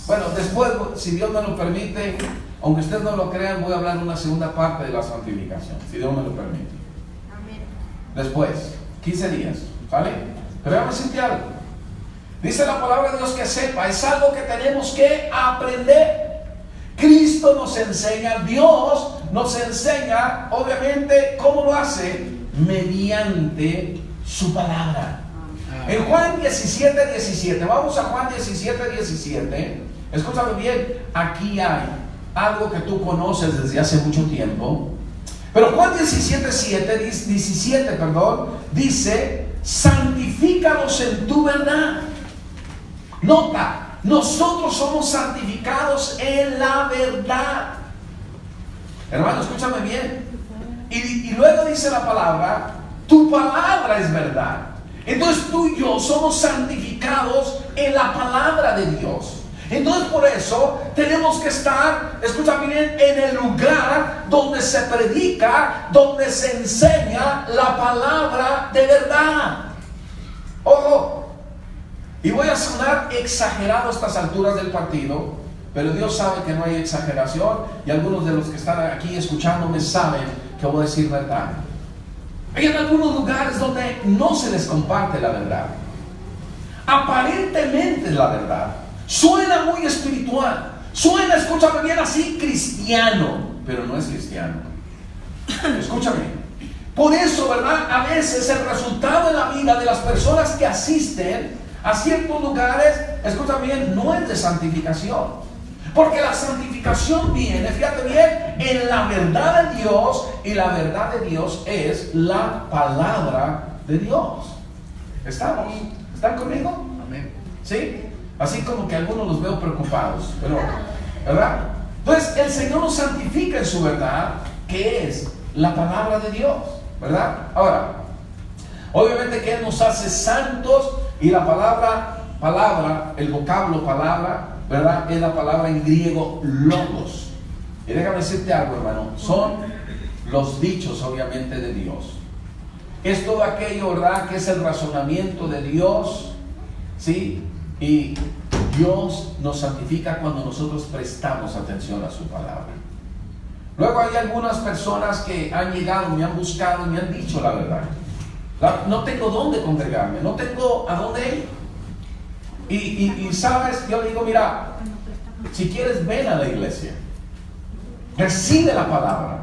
Bueno, después, si Dios me lo permite, aunque ustedes no lo crean, voy a hablar de una segunda parte de la santificación, si Dios me lo permite. Amén. Después, 15 días, ¿vale? Pero vamos a decirte algo. Dice la palabra de Dios que sepa, es algo que tenemos que aprender. Cristo nos enseña, Dios nos enseña, obviamente, ¿cómo lo hace? Mediante su palabra. En Juan 17, 17, vamos a Juan 17, 17. Escúchame bien, aquí hay algo que tú conoces desde hace mucho tiempo. Pero Juan 17, 17, dice, santifícalos en tu verdad. Nota, nosotros somos santificados en la verdad. Hermano, escúchame bien. Y luego dice la palabra, tu palabra es verdad. Entonces tú y yo somos santificados en la palabra de Dios. Entonces por eso tenemos que estar, escúchame bien, en el lugar donde se predica, donde se enseña la palabra de verdad. Ojo, y voy a sonar exagerado a estas alturas del partido, pero Dios sabe que no hay exageración, y algunos de los que están aquí escuchándome saben que voy a decir verdad. Hay en algunos lugares donde no se les comparte la verdad. Aparentemente la verdad suena muy espiritual, suena, escúchame bien, así cristiano, pero no es cristiano. Escúchame. Por eso, ¿verdad? A veces el resultado en la vida de las personas que asisten a ciertos lugares, escúchame bien, no es de santificación. Porque la santificación viene, fíjate bien, en la verdad de Dios, y la verdad de Dios es la palabra de Dios. ¿Estamos? ¿Están conmigo? Amén. ¿Sí? Así como que algunos los veo preocupados, pero, ¿verdad? Entonces el Señor nos santifica en su verdad, que es la palabra de Dios, ¿verdad? Ahora, obviamente que Él nos hace santos, y la palabra, el vocablo palabra, ¿verdad? Es la palabra en griego logos. Y déjame decirte algo, hermano, son los dichos obviamente de Dios. Es todo aquello, ¿verdad?, que es el razonamiento de Dios, ¿sí? Y Dios nos santifica cuando nosotros prestamos atención a su palabra. Luego hay algunas personas que han llegado, me han buscado y me han dicho la verdad. No tengo dónde congregarme, no tengo a dónde ir. Y sabes, yo le digo, mira, si quieres ven a la iglesia, recibe la palabra.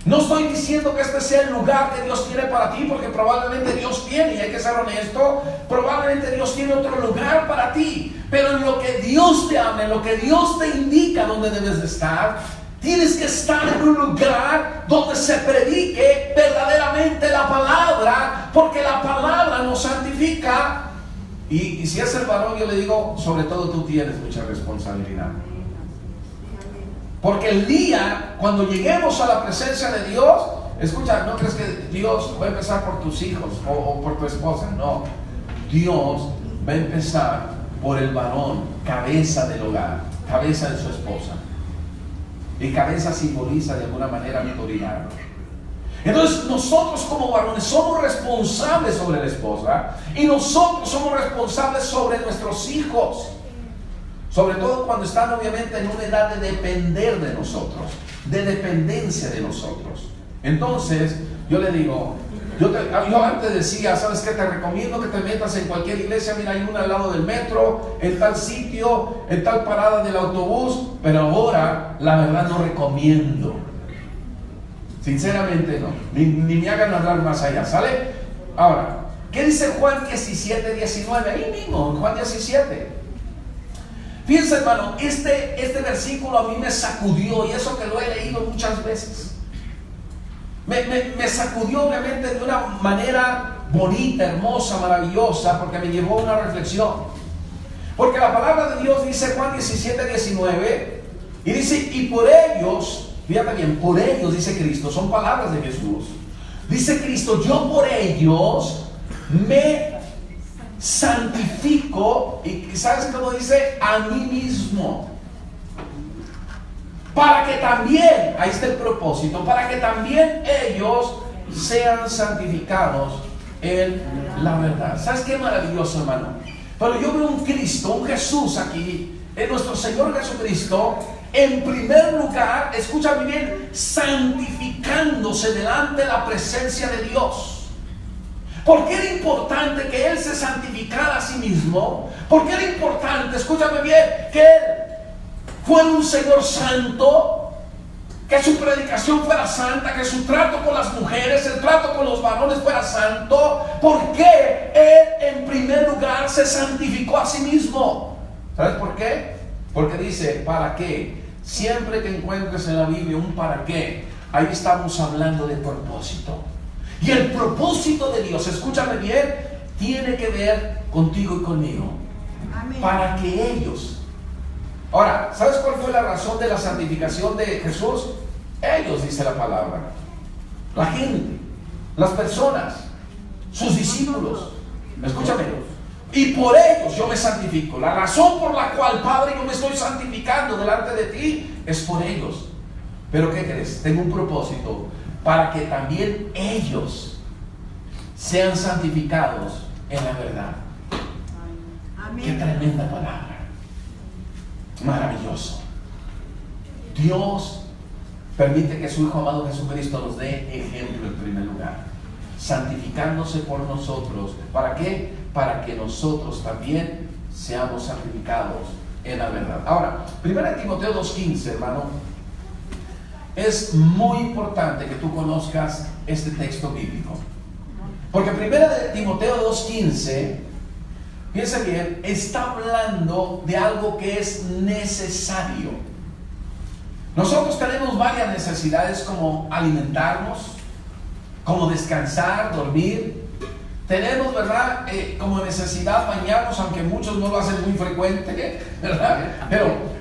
No estoy diciendo que este sea el lugar que Dios tiene para ti, porque probablemente Dios tiene, y hay que ser honesto, probablemente Dios tiene otro lugar para ti. Pero en lo que Dios te habla, en lo que Dios te indica dónde debes de estar, tienes que estar en un lugar donde se predique verdaderamente la palabra, porque la palabra nos santifica. Y si es el varón, yo le digo, sobre todo tú tienes mucha responsabilidad. Porque el día, cuando lleguemos a la presencia de Dios, escucha, no crees que Dios va a empezar por tus hijos o por tu esposa. No, Dios va a empezar por el varón, cabeza del hogar, cabeza de su esposa. Y cabeza simboliza de alguna manera mi autoridad. Entonces nosotros como varones somos responsables sobre la esposa, y nosotros somos responsables sobre nuestros hijos, sobre todo cuando están obviamente en una edad de depender de nosotros, de dependencia de nosotros. Entonces yo le digo, yo antes decía, ¿sabes qué? Te recomiendo que te metas en cualquier iglesia. Mira, hay una al lado del metro, en tal sitio, en tal parada del autobús. Pero ahora la verdad no recomiendo. Sinceramente no, ni me hagan hablar más allá, ¿sale? Ahora, ¿qué dice Juan 17, 19? Ahí mismo, en Juan 17. Fíjense, hermano, este versículo a mí me sacudió, y eso que lo he leído muchas veces. Me sacudió obviamente de una manera bonita, hermosa, maravillosa, porque me llevó a una reflexión. Porque la palabra de Dios dice, Juan 17, 19, y dice, y por ellos, fíjate bien, por ellos, dice Cristo, son palabras de Jesús. Dice Cristo, yo por ellos me santifico, y ¿sabes cómo dice? A mí mismo. Para que también, ahí está el propósito, para que también ellos sean santificados en la verdad. ¿Sabes qué maravilloso, hermano? Pero yo veo un Cristo, un Jesús aquí, en nuestro Señor Jesucristo, en primer lugar, escúchame bien, santificándose delante de la presencia de Dios. ¿Por qué era importante que Él se santificara a sí mismo? ¿Por qué era importante, escúchame bien, que Él fuera un Señor santo? Que su predicación fuera santa, que su trato con las mujeres, el trato con los varones fuera santo. ¿Por qué Él cual se santificó a sí mismo. ¿Sabes por qué? Porque dice, ¿para qué? Siempre que encuentres en la Biblia un para qué, ahí estamos hablando de propósito. Y el propósito de Dios, escúchame bien, tiene que ver contigo y conmigo. Amén. Para que ellos... Ahora, ¿sabes cuál fue la razón de la santificación de Jesús? Ellos, dice la palabra. La gente, las personas, sus discípulos. Escúchame. Y por ellos yo me santifico. La razón por la cual, Padre, yo me estoy santificando delante de ti es por ellos. Pero ¿qué crees? Tengo un propósito para que también ellos sean santificados en la verdad. Qué Amén. tremenda palabra. Maravilloso. Dios permite que su Hijo amado Jesucristo nos dé ejemplo en primer lugar, santificándose por nosotros. ¿Para qué? Para que nosotros también seamos santificados en la verdad. Ahora, 1 Timoteo 2:15, hermano, es muy importante que tú conozcas este texto bíblico. Porque 1 Timoteo 2:15, fíjense bien, está hablando de algo que es necesario. Nosotros tenemos varias necesidades, como alimentarnos, como descansar, dormir. Tenemos, ¿verdad? Como necesidad bañarnos, aunque muchos no lo hacen muy frecuente, ¿verdad?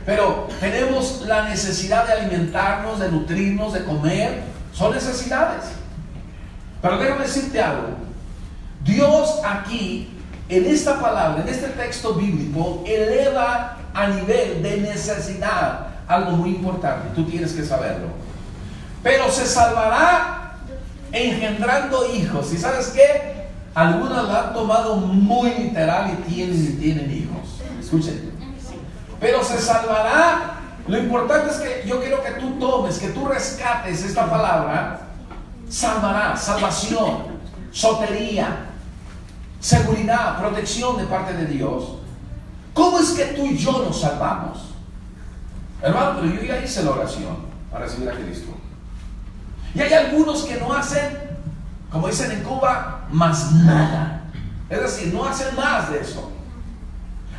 Pero tenemos la necesidad de alimentarnos, de nutrirnos, de comer. Son necesidades. Pero déjame decirte algo. Dios aquí, en esta palabra, en este texto bíblico, eleva a nivel de necesidad algo muy importante. Tú tienes que saberlo. Pero se salvará engendrando hijos. ¿Y sabes qué? Algunas la han tomado muy literal y tienen hijos. Escuchen. Pero se salvará. Lo importante es que yo quiero que tú tomes, que tú rescates esta palabra. Salvará, salvación, sotería, seguridad, protección de parte de Dios. ¿Cómo es que tú y yo nos salvamos? Hermano, pero yo ya hice la oración para recibir a Cristo. Y hay algunos que no hacen, como dicen en Cuba, más nada. Es decir, no hacen más de eso.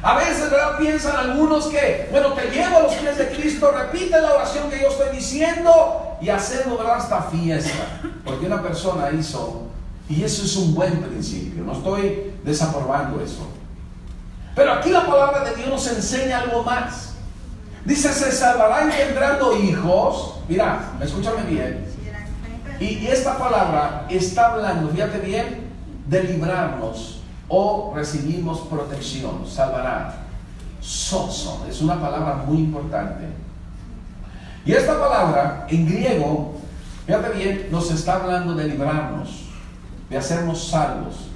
A veces, ¿verdad?, piensan algunos que, bueno, te llevo a los pies de Cristo, repite la oración que yo estoy diciendo y hacemos, ¿verdad?, hasta fiesta. Porque una persona hizo, y eso es un buen principio. No estoy desaprobando eso. Pero aquí la palabra de Dios nos enseña algo más. Dice, se salvará engendrando hijos. Mira, escúchame bien. Y esta palabra está hablando, fíjate bien, de librarnos o recibimos protección. Salvará. Sozo. Es una palabra muy importante. Y esta palabra en griego, fíjate bien, nos está hablando de librarnos, de hacernos salvos,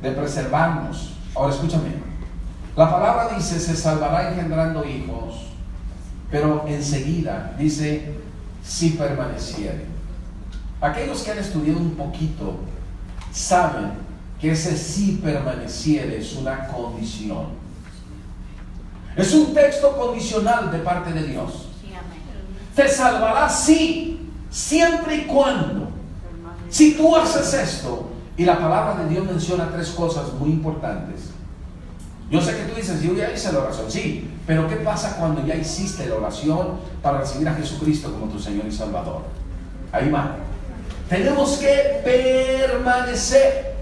de preservarnos. Ahora escúchame. La palabra dice, se salvará engendrando hijos, pero enseguida dice, si permaneciere. Aquellos que han estudiado un poquito saben que ese si permaneciere es una condición. Es un texto condicional de parte de Dios. Te salvará sí, siempre y cuando. Si tú haces esto, y la palabra de Dios menciona tres cosas muy importantes. Yo sé que tú dices, yo ya hice la oración, sí, pero ¿qué pasa cuando ya hiciste la oración para recibir a Jesucristo como tu Señor y Salvador? Ahí va. Tenemos que permanecer.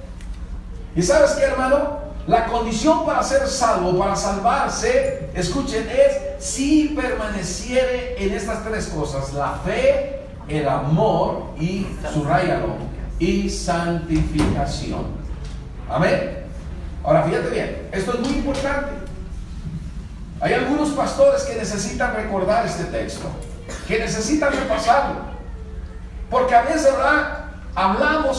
¿Y sabes qué, hermano? La condición para ser salvo, para salvarse, escuchen, es si permaneciere en estas tres cosas: la fe, el amor y, subráyalo, y santificación. Amén. Ahora fíjate bien, esto es muy importante. Hay algunos pastores que necesitan recordar este texto, que necesitan repasarlo, porque a veces, ¿verdad?, hablamos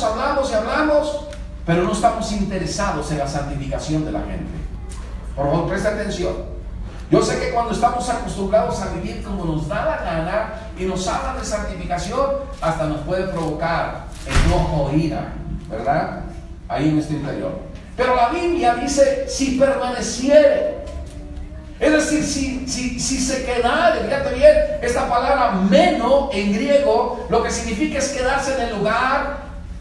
y hablamos, pero no estamos interesados en la santificación de la gente. Por favor, presta atención. Yo sé que cuando estamos acostumbrados a vivir como nos da la gana y nos hablan de santificación, hasta nos puede provocar enojo o ira, ¿verdad?, ahí en nuestro interior. Pero la Biblia dice, si permaneciere. Es decir, si se quedare. Fíjate bien, esta palabra meno en griego, lo que significa es quedarse en el lugar,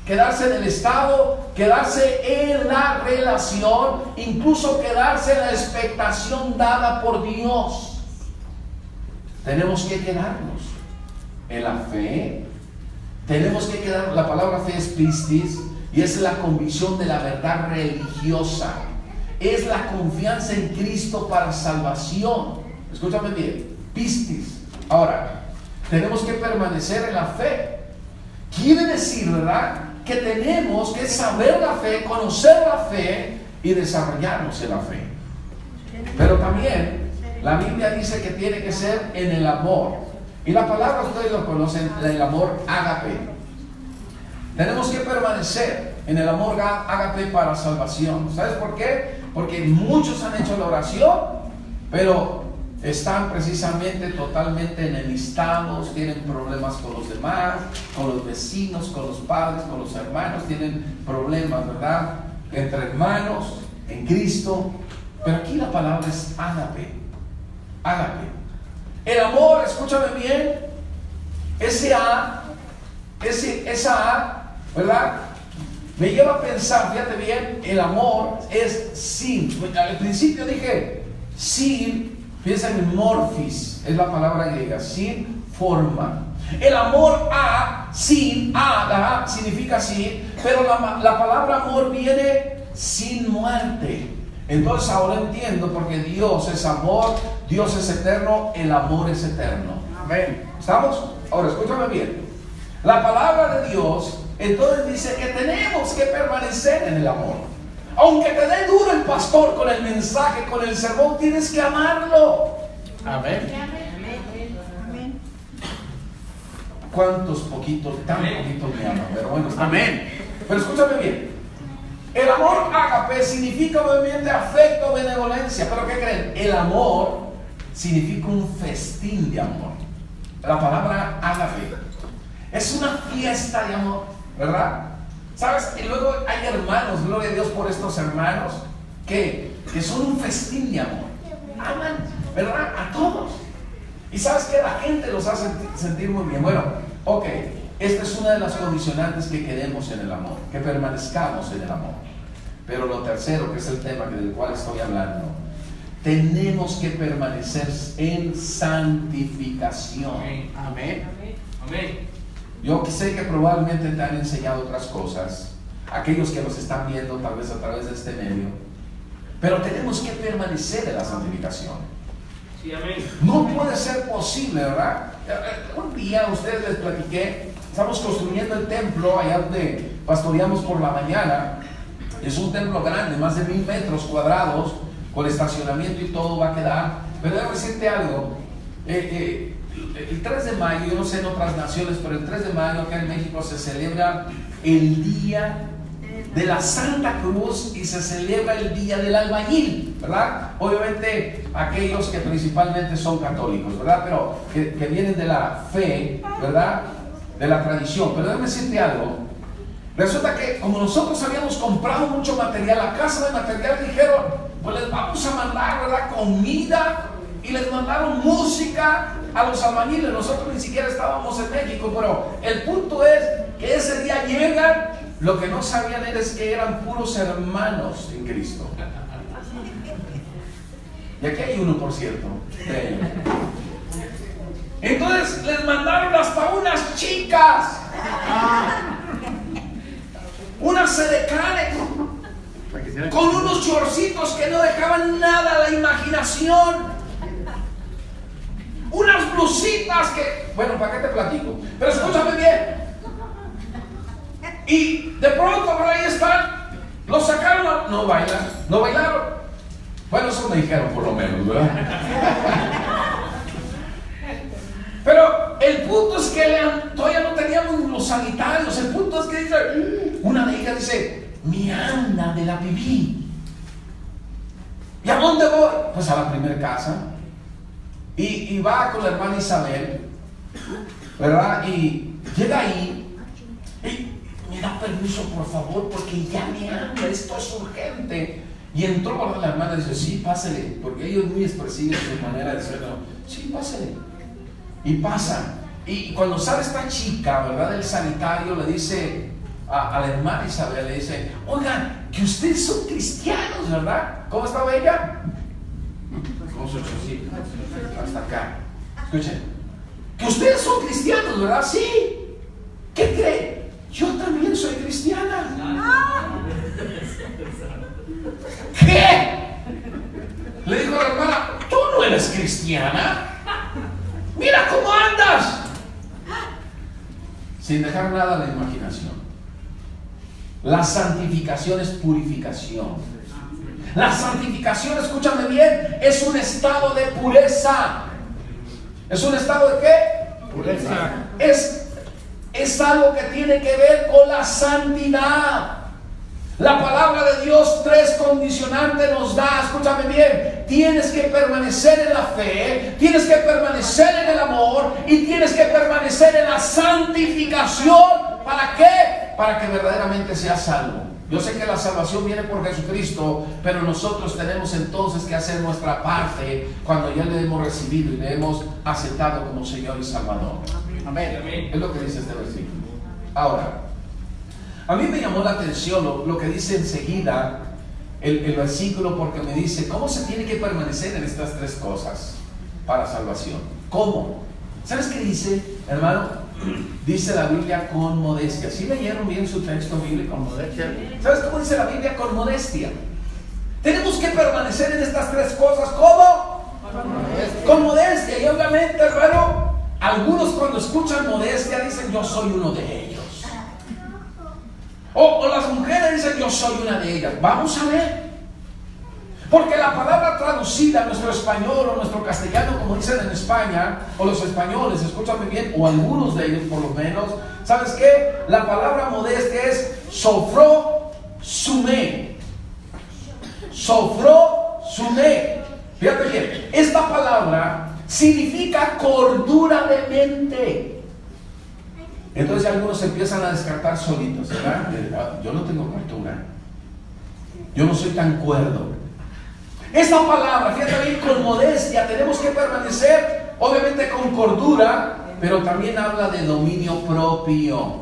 quedarse en el estado, quedarse en la relación, incluso quedarse en la expectación dada por Dios. Tenemos que quedarnos en la fe. Tenemos que quedar, la palabra fe es pistis, y es la convicción de la verdad religiosa. Es la confianza en Cristo para salvación. Escúchame bien, pistis. Ahora, tenemos que permanecer en la fe. Quiere decir, ¿verdad?, que tenemos que saber la fe, conocer la fe y desarrollarnos en la fe. Pero también la Biblia dice que tiene que ser en el amor. Y la palabra, ustedes lo conocen, el amor ágape. Tenemos que permanecer en el amor ágape para salvación. ¿Sabes por qué? Porque muchos han hecho la oración, pero están precisamente totalmente enemistados, tienen problemas con los demás, con los vecinos, con los padres, con los hermanos, tienen problemas, ¿verdad?, entre hermanos, en Cristo. Pero aquí la palabra es ágape. Ágape. El amor, escúchame bien, esa A, ¿verdad?, me lleva a pensar, fíjate bien, el amor es sin. Al principio dije sin, piensa en morphis, es la palabra griega, sin forma. El amor sin, la A significa sin, pero la palabra amor viene sin muerte. Entonces ahora entiendo, porque Dios es amor, Dios es eterno, el amor es eterno. Amén. ¿Estamos? Ahora escúchame bien. La palabra de Dios entonces dice que tenemos que permanecer en el amor. Aunque te dé duro el pastor con el mensaje, con el sermón, tienes que amarlo. Amén. Amén. ¿Cuántos poquitos, tan poquitos me aman? Pero bueno, está amén. Pero escúchame bien. El amor ágape significa obviamente afecto, benevolencia. ¿Pero qué creen? El amor significa un festín de amor. La palabra ágape es una fiesta de amor, ¿verdad? ¿Sabes? Y luego hay hermanos, gloria a Dios por estos hermanos, que son un festín de amor. Aman, ¿verdad?, a todos. Y sabes que la gente los hace sentir muy bien. Bueno, ok, esta es una de las condicionantes que queremos en el amor, que permanezcamos en el amor. Pero lo tercero, que es el tema del cual estoy hablando, tenemos que permanecer en santificación. Amén. Amén. Yo sé que probablemente te han enseñado otras cosas, aquellos que nos están viendo tal vez a través de este medio, pero tenemos que permanecer en la santificación. Sí, amén. No puede ser posible, ¿verdad? Un día a ustedes les platiqué, estamos construyendo el templo allá donde pastoreamos por la mañana. Es un templo grande, más de 1000 metros cuadrados, con estacionamiento y todo va a quedar. Pero debo decirte algo, el 3 de mayo, yo no sé en otras naciones, pero el 3 de mayo acá en México se celebra el Día de la Santa Cruz y se celebra el Día del Albañil, ¿verdad? Obviamente aquellos que principalmente son católicos, ¿verdad? Pero que vienen de la fe, ¿verdad?, de la tradición. Pero déjame decirte algo. Resulta que como nosotros habíamos comprado mucho material, la casa de material dijeron, pues les vamos a mandar, ¿verdad?, comida, y les mandaron música a los albañiles. Nosotros ni siquiera estábamos en México, pero el punto es que ese día llegan. Lo que no sabían es que eran puros hermanos en Cristo. Y aquí hay uno, por cierto, de ellos. Entonces les mandaron hasta unas chicas, unas sedecanes, con unos chorcitos que no dejaban nada a la imaginación, unas blusitas que, bueno, ¿para qué te platico? Pero escúchame bien. Y de pronto por ahí están, los sacaron, no bailaron. Bueno, eso me dijeron por lo menos, ¿verdad? Pero el punto es que todavía no teníamos los sanitarios. El punto es que dice, una de ellas dice, mi Ana de la Pipí. ¿Y a dónde voy? Pues a la primera casa. Y va con la hermana Isabel, ¿verdad? Y llega ahí y me da permiso, por favor, porque ya me anda, esto es urgente. Y entró, ¿verdad? La hermana dice, sí, pásale, porque ellos muy expresivos en su manera de decirlo. Sí, pásale. Y pasan. Y cuando sale esta chica, ¿verdad?, del sanitario, le dice, a la hermana Isabel, le dice: oigan, que ustedes son cristianos, ¿verdad? ¿Cómo estaba ella? Con su chocito, hasta acá. Escuchen, que ustedes son cristianos, ¿verdad? Sí. ¿Qué creen? Yo también soy cristiana. ¿Qué? Le dijo a la hermana: ¿tú no eres cristiana? Mira cómo andas. Sin dejar nada a la imaginación. La santificación es purificación. La santificación, escúchame bien, es un estado de pureza. ¿Es un estado de qué? Pureza. Es algo que tiene que ver con la santidad. La palabra de Dios 3 condicionantes nos da, escúchame bien: tienes que permanecer en la fe, tienes que permanecer en el amor y tienes que permanecer en la santificación. ¿Para qué? Para que verdaderamente seas salvo. Yo sé que la salvación viene por Jesucristo, pero nosotros tenemos entonces que hacer nuestra parte cuando ya le hemos recibido y le hemos aceptado como Señor y Salvador. Amén. Es lo que dice este versículo. Ahora, a mí me llamó la atención lo que dice enseguida el versículo, porque me dice: ¿cómo se tiene que permanecer en estas tres cosas para salvación? ¿Cómo? ¿Sabes qué dice, hermano? Dice la Biblia: con modestia. ¿Sí leyeron bien su texto bíblico? Con modestia. ¿Sabes cómo dice la Biblia? Con modestia. Tenemos que permanecer en estas tres cosas. ¿Cómo? Con modestia. Y obviamente, hermano, algunos cuando escuchan modestia dicen: yo soy uno de ellos. O las mujeres dicen: yo soy una de ellas. Vamos a ver. Porque la palabra traducida a nuestro español o nuestro castellano, como dicen en España, o los españoles, escúchame bien, o algunos de ellos por lo menos, ¿sabes qué? La palabra modestia es sofro sumé. Sofro sumé. Fíjate bien, esta palabra significa cordura de mente. Entonces algunos empiezan a descartar solitos, ¿verdad? Yo no tengo cordura. Yo no soy tan cuerdo. Esta palabra, fíjate bien, con modestia, tenemos que permanecer, obviamente con cordura, pero también habla de dominio propio.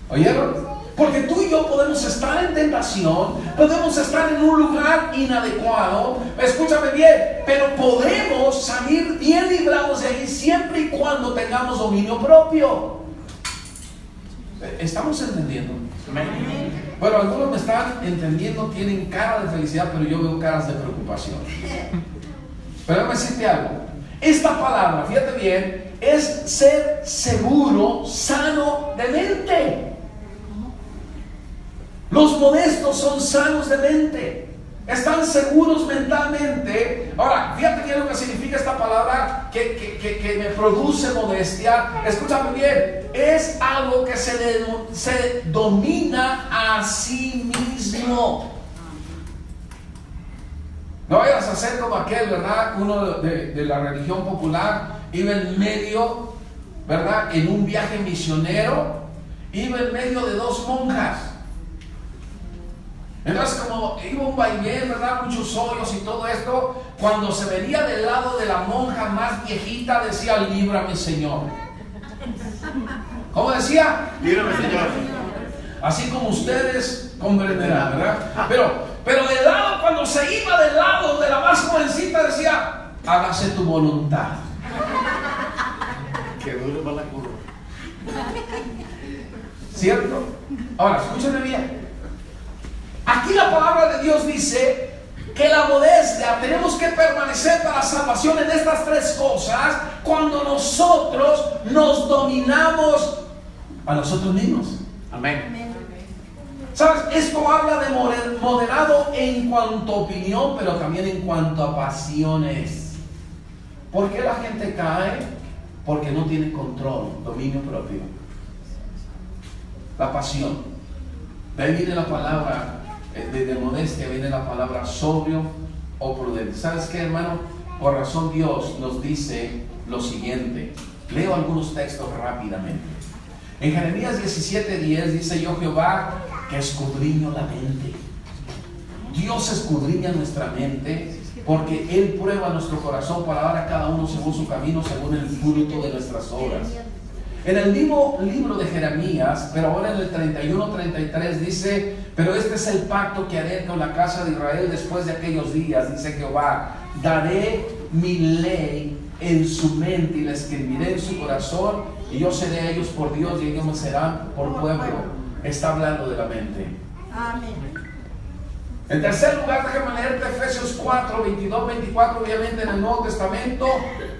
¿Oyeron? Porque tú y yo podemos estar en tentación, podemos estar en un lugar inadecuado, escúchame bien, pero podemos salir bien librados de ahí siempre y cuando tengamos dominio propio. ¿Estamos entendiendo? Bueno, algunos me están entendiendo, tienen cara de felicidad, pero yo veo caras de preocupación. Pero déjame decirte algo. Esta palabra, fíjate bien, es ser seguro, sano de mente. Los modestos son sanos de mente, están seguros mentalmente. Ahora, fíjate bien lo que significa esta palabra que me produce modestia. Escúchame bien, es algo que se domina a sí mismo. No vayas a ser como aquel, ¿verdad? Uno de la religión popular iba en medio, ¿verdad? En un viaje misionero, iba en medio de dos monjas. Entonces, como iba un vaivén, ¿verdad? Muchos hoyos y todo esto, cuando se venía del lado de la monja más viejita, decía: líbrame, Señor. ¿Cómo decía? Líbrame, Señor. Así como ustedes comprenderán, ¿verdad? Pero del lado, cuando se iba del lado de la más jovencita, decía: hágase tu voluntad. Que dure para la curva. ¿Cierto? Ahora, escúchame bien. Aquí la palabra de Dios dice que la modestia, tenemos que permanecer para la salvación en estas tres cosas cuando nosotros nos dominamos a nosotros mismos. Amén. ¿Sabes? Esto habla de moderado en cuanto a opinión, pero también en cuanto a pasiones. ¿Por qué la gente cae? Porque no tiene control, dominio propio. La pasión. De ahí viene la palabra. De modestia viene la palabra sobrio o prudente. ¿Sabes qué, hermano? Por razón Dios nos dice lo siguiente. Leo algunos textos rápidamente. En Jeremías 17:10 dice: yo Jehová, que escudriño la mente. Dios escudriña nuestra mente, porque Él prueba nuestro corazón para dar a cada uno según su camino, según el fruto de nuestras obras. En el mismo libro de Jeremías, pero ahora en el 31-33 dice: pero este es el pacto que haré con la casa de Israel después de aquellos días, dice Jehová. Daré mi ley en su mente y la escribiré en su corazón, y yo seré a ellos por Dios y ellos me serán por pueblo. Está hablando de la mente. Amén. En tercer lugar, déjame leerte Efesios 4, 22, 24, obviamente en el Nuevo Testamento,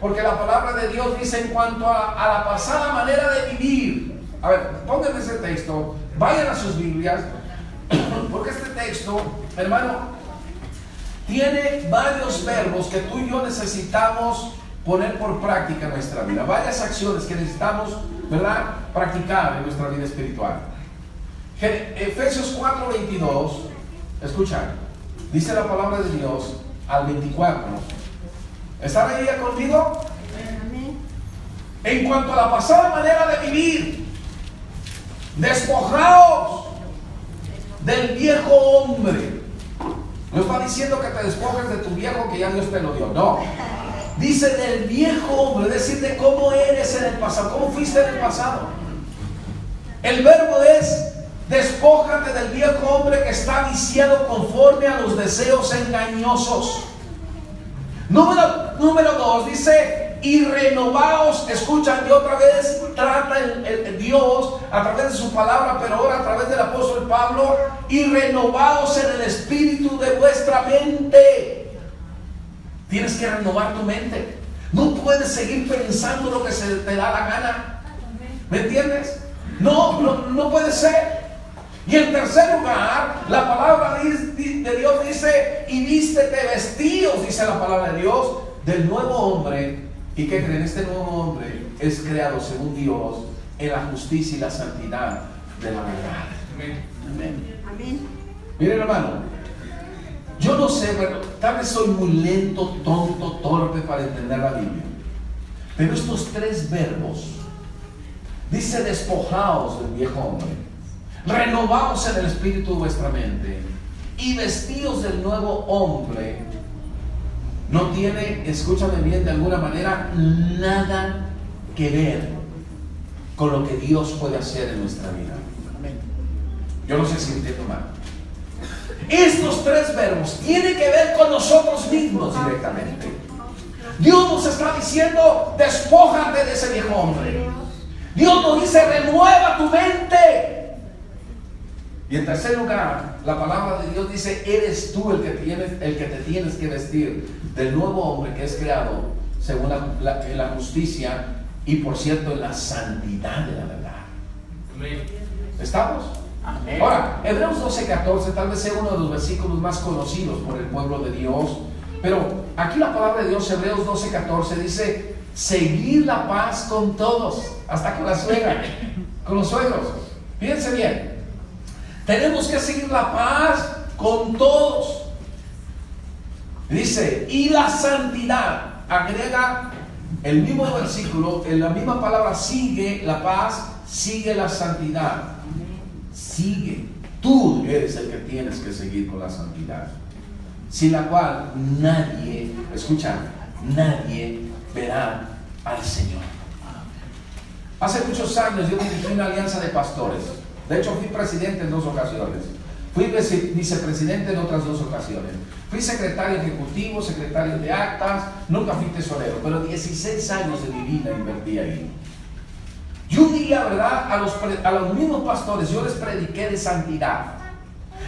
porque la palabra de Dios dice en cuanto a la pasada manera de vivir. A ver, pónganme ese texto, vayan a sus Biblias, porque este texto, hermano, tiene varios verbos que tú y yo necesitamos poner por práctica en nuestra vida, varias acciones que necesitamos, ¿verdad?, practicar en nuestra vida espiritual. Efesios 4, 22. Escucha, dice la palabra de Dios al 24. ¿Están ahí ya conmigo? Amén. En cuanto a la pasada manera de vivir, despojaos del viejo hombre. No está diciendo que te despojes de tu viejo que ya Dios te lo dio, no. Dice del viejo hombre, es decir, de cómo eres en el pasado, cómo fuiste en el pasado. El verbo es: despójate del viejo hombre que está viciado conforme a los deseos engañosos. Número 2 dice: y renovaos. Escuchan, y otra vez trata el Dios a través de su palabra, pero ahora a través del apóstol Pablo: y renovaos en el espíritu de vuestra mente. Tienes que renovar tu mente. No puedes seguir pensando lo que se te da la gana. ¿Me entiendes? No puede ser. Y en tercer lugar, la palabra de Dios dice: y vístete vestidos, dice la palabra de Dios, del nuevo hombre. ¿Y qué creen? Este nuevo hombre es creado según Dios en la justicia y la santidad de la verdad. Amén. Amén. Amén. Miren, hermano, yo no sé, bueno, tal vez soy muy lento, tonto, torpe para entender la Biblia, pero estos tres verbos, dice: despojaos del viejo hombre, renovaos en el espíritu de vuestra mente y vestidos del nuevo hombre, no tiene, escúchame bien, de alguna manera nada que ver con lo que Dios puede hacer en nuestra vida. Yo no sé si entiendo mal. Estos tres verbos tienen que ver con nosotros mismos directamente. Dios nos está diciendo: despójate de ese viejo hombre. Dios nos dice: renueva tu mente. Y en tercer lugar, la palabra de Dios dice: eres tú el que te tienes que vestir del nuevo hombre que es creado según la justicia y, por cierto, en la santidad de la verdad. Amén. ¿Estamos? Amén. Ahora, Hebreos 12:14 tal vez sea uno de los versículos más conocidos por el pueblo de Dios, pero aquí la palabra de Dios, Hebreos 12:14, dice: seguir la paz con todos, hasta con la suegra, con los suegros. Fíjense bien, tenemos que seguir la paz con todos. Dice: y la santidad. Agrega el mismo versículo, en la misma palabra, sigue la paz, sigue la santidad. Sigue. Tú eres el que tienes que seguir con la santidad, sin la cual nadie, escucha, nadie verá al Señor. Hace muchos años yo dirigí una alianza de pastores. De hecho, fui presidente en 2 ocasiones. Fui vicepresidente en otras 2 ocasiones. Fui secretario ejecutivo, secretario de actas. Nunca fui tesorero, pero 16 años de mi vida invertí ahí. Y un día, ¿verdad?, a los mismos pastores yo les prediqué de santidad.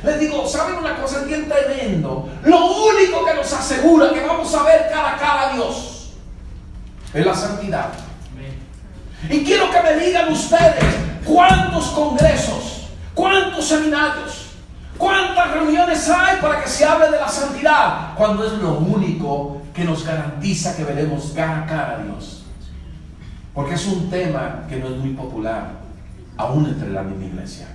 Les digo: ¿saben una cosa? Es bien tremendo. Lo único que nos asegura que vamos a ver cara a cara a Dios es la santidad. Y quiero que me digan ustedes: ¿cuántos congresos, cuántos seminarios, cuántas reuniones hay para que se hable de la santidad, cuando es lo único que nos garantiza que veremos cara a cara a Dios? Porque es un tema que no es muy popular, aún entre la misma iglesia.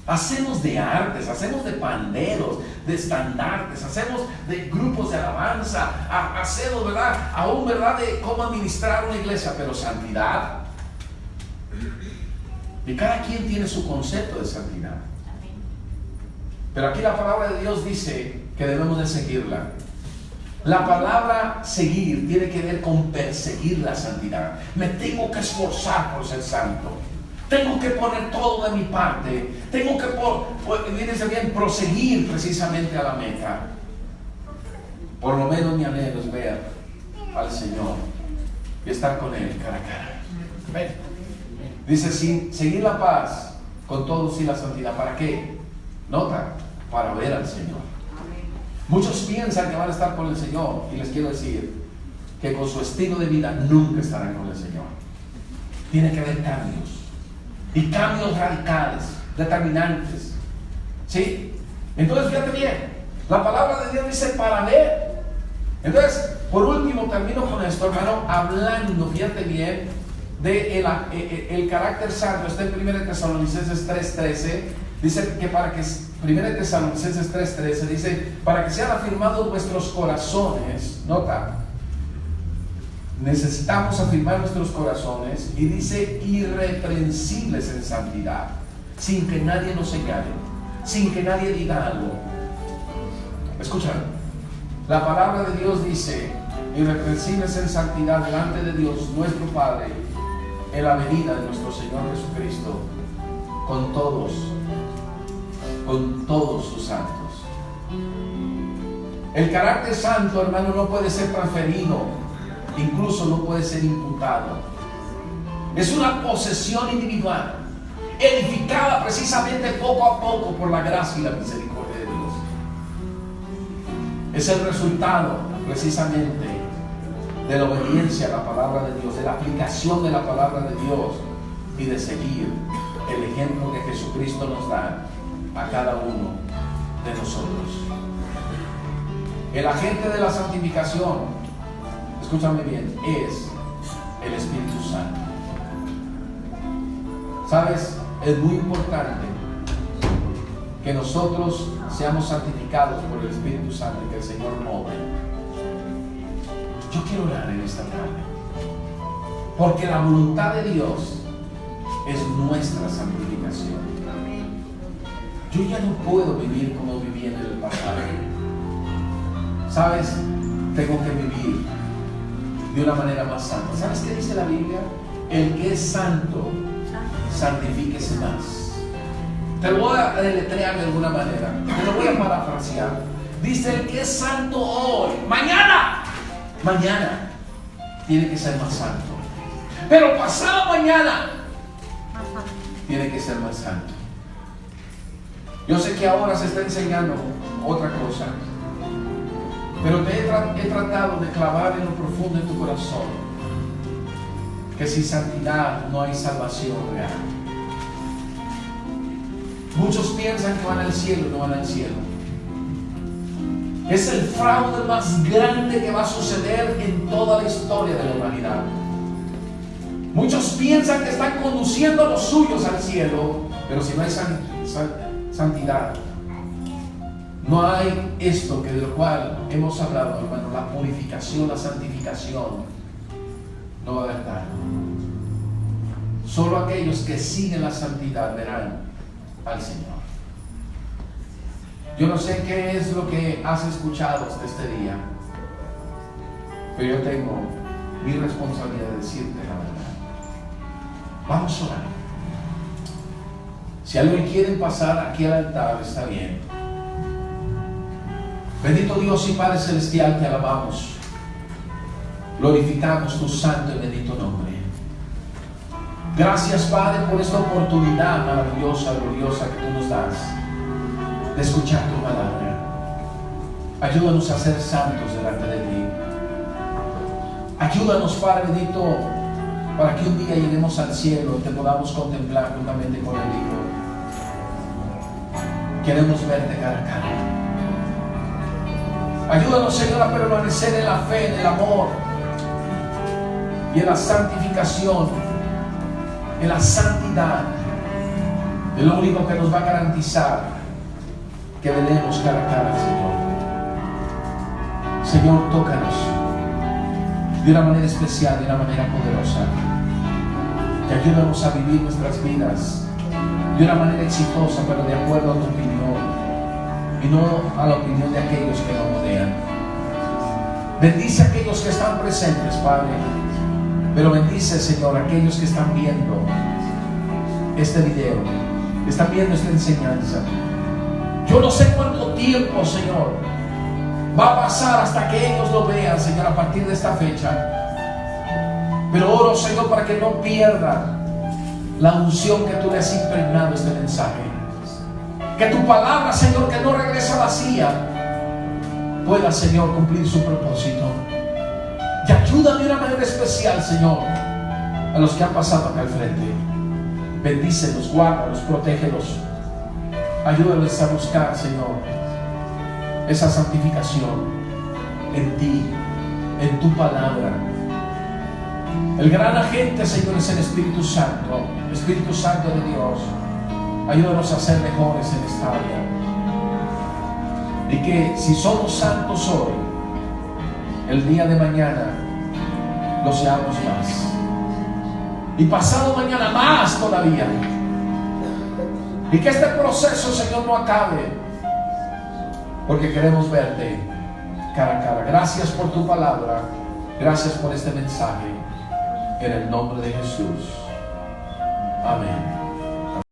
Hacemos de artes, hacemos de panderos, de estandartes, hacemos de grupos de alabanza, hacemos, ¿verdad?, aún, ¿verdad?, de cómo administrar una iglesia, pero santidad. Y cada quien tiene su concepto de santidad. Pero aquí la palabra de Dios dice que debemos de seguirla. La palabra seguir tiene que ver con perseguir la santidad. Me tengo que esforzar por ser santo. Tengo que poner todo de mi parte. Tengo que, fíjense bien, proseguir precisamente a la meta. Por lo menos mi anhelo es ver al Señor y estar con Él cara a cara. ¿Ven? Dice, seguir la paz con todos y la santidad. ¿Para qué? Nota, para ver al Señor. Muchos piensan que van a estar con el Señor, y les quiero decir que con su estilo de vida nunca estarán con el Señor. Tiene que haber cambios, y cambios radicales, determinantes. ¿Sí? Entonces fíjate bien, la palabra de Dios dice para ver. Entonces, por último, termino con esto, hermano, hablando, fíjate bien, de el carácter santo. Está en 1 Tesalonicenses 3:13. Dice que para que 1 Tesalonicenses 3:13 dice, para que sean afirmados vuestros corazones. Nota, necesitamos afirmar nuestros corazones, y dice irreprensibles en santidad, sin que nadie nos señale, sin que nadie diga algo. Escuchan, la palabra de Dios dice irreprensibles en santidad delante de Dios nuestro Padre en la venida de nuestro Señor Jesucristo con todos sus santos. El carácter santo, hermano, no puede ser transferido, incluso no puede ser imputado. Es una posesión individual, edificada precisamente poco a poco por la gracia y la misericordia de Dios. Es el resultado precisamente de la obediencia a la palabra de Dios, de la aplicación de la palabra de Dios, y de seguir el ejemplo que Jesucristo nos da a cada uno de nosotros. El agente de la santificación, escúchame bien, es el Espíritu Santo. ¿Sabes? Es muy importante que nosotros seamos santificados por el Espíritu Santo y que el Señor move. Yo quiero orar en esta tarde, porque la voluntad de Dios es nuestra santificación. Yo ya no puedo vivir como viví en el pasado. ¿Sabes? Tengo que vivir de una manera más santa. ¿Sabes qué dice la Biblia? El que es santo, santifíquese más. Te lo voy a deletrear de alguna manera. Te lo voy a parafrasear. Dice, el que es santo hoy, mañana tiene que ser más santo. Pero pasado mañana tiene que ser más santo. Yo sé que ahora se está enseñando otra cosa, pero te he tratado de clavar en lo profundo de tu corazón que sin santidad no hay salvación real. Muchos piensan que van al cielo y no van al cielo. Es el fraude más grande que va a suceder en toda la historia de la humanidad. Muchos piensan que están conduciendo a los suyos al cielo, pero si no hay santidad, no hay esto que de lo cual hemos hablado, hermano, la purificación, la santificación. No va a haber tal. Solo aquellos que siguen la santidad verán al Señor. Yo no sé qué es lo que has escuchado hasta este día, pero yo tengo mi responsabilidad de decirte la verdad. Vamos a orar. Si alguien quiere pasar aquí al altar, está bien. Bendito Dios y Padre Celestial, te alabamos. Glorificamos tu santo y bendito nombre. Gracias, Padre, por esta oportunidad maravillosa, gloriosa que tú nos das de escuchar tu palabra. Ayúdanos a ser santos delante de ti. Ayúdanos, Padre bendito, para que un día lleguemos al cielo y te podamos contemplar juntamente con el Hijo. Queremos verte cara a cara. Ayúdanos, Señor, a permanecer en la fe, en el amor y en la santificación, en la santidad. Es lo único que nos va a garantizar que veremos cara a cara al Señor. Señor, tócanos de una manera especial, de una manera poderosa. Y ayúdanos a vivir nuestras vidas de una manera exitosa, pero de acuerdo a tu opinión y no a la opinión de aquellos que nos rodean. Bendice a aquellos que están presentes, Padre. Pero bendice, Señor, a aquellos que están viendo este video, que están viendo esta enseñanza. Yo no sé cuánto tiempo, Señor, va a pasar hasta que ellos lo vean, Señor, a partir de esta fecha. Pero oro, Señor, para que no pierdan la unción que tú le has impregnado a este mensaje. Que tu palabra, Señor, que no regresa vacía, pueda, Señor, cumplir su propósito. Y ayúdame de una manera especial, Señor, a los que han pasado acá al frente. Bendícelos, guárdalos, protégelos. Ayúdales a buscar, Señor, esa santificación en ti, en tu palabra. El gran agente, Señor, es el Espíritu Santo de Dios. Ayúdanos a ser mejores en esta área. Y que si somos santos hoy, el día de mañana lo seamos más. Y pasado mañana más todavía. Y que este proceso, Señor, no acabe, porque queremos verte cara a cara. Gracias por tu palabra. Gracias por este mensaje. En el nombre de Jesús. Amén.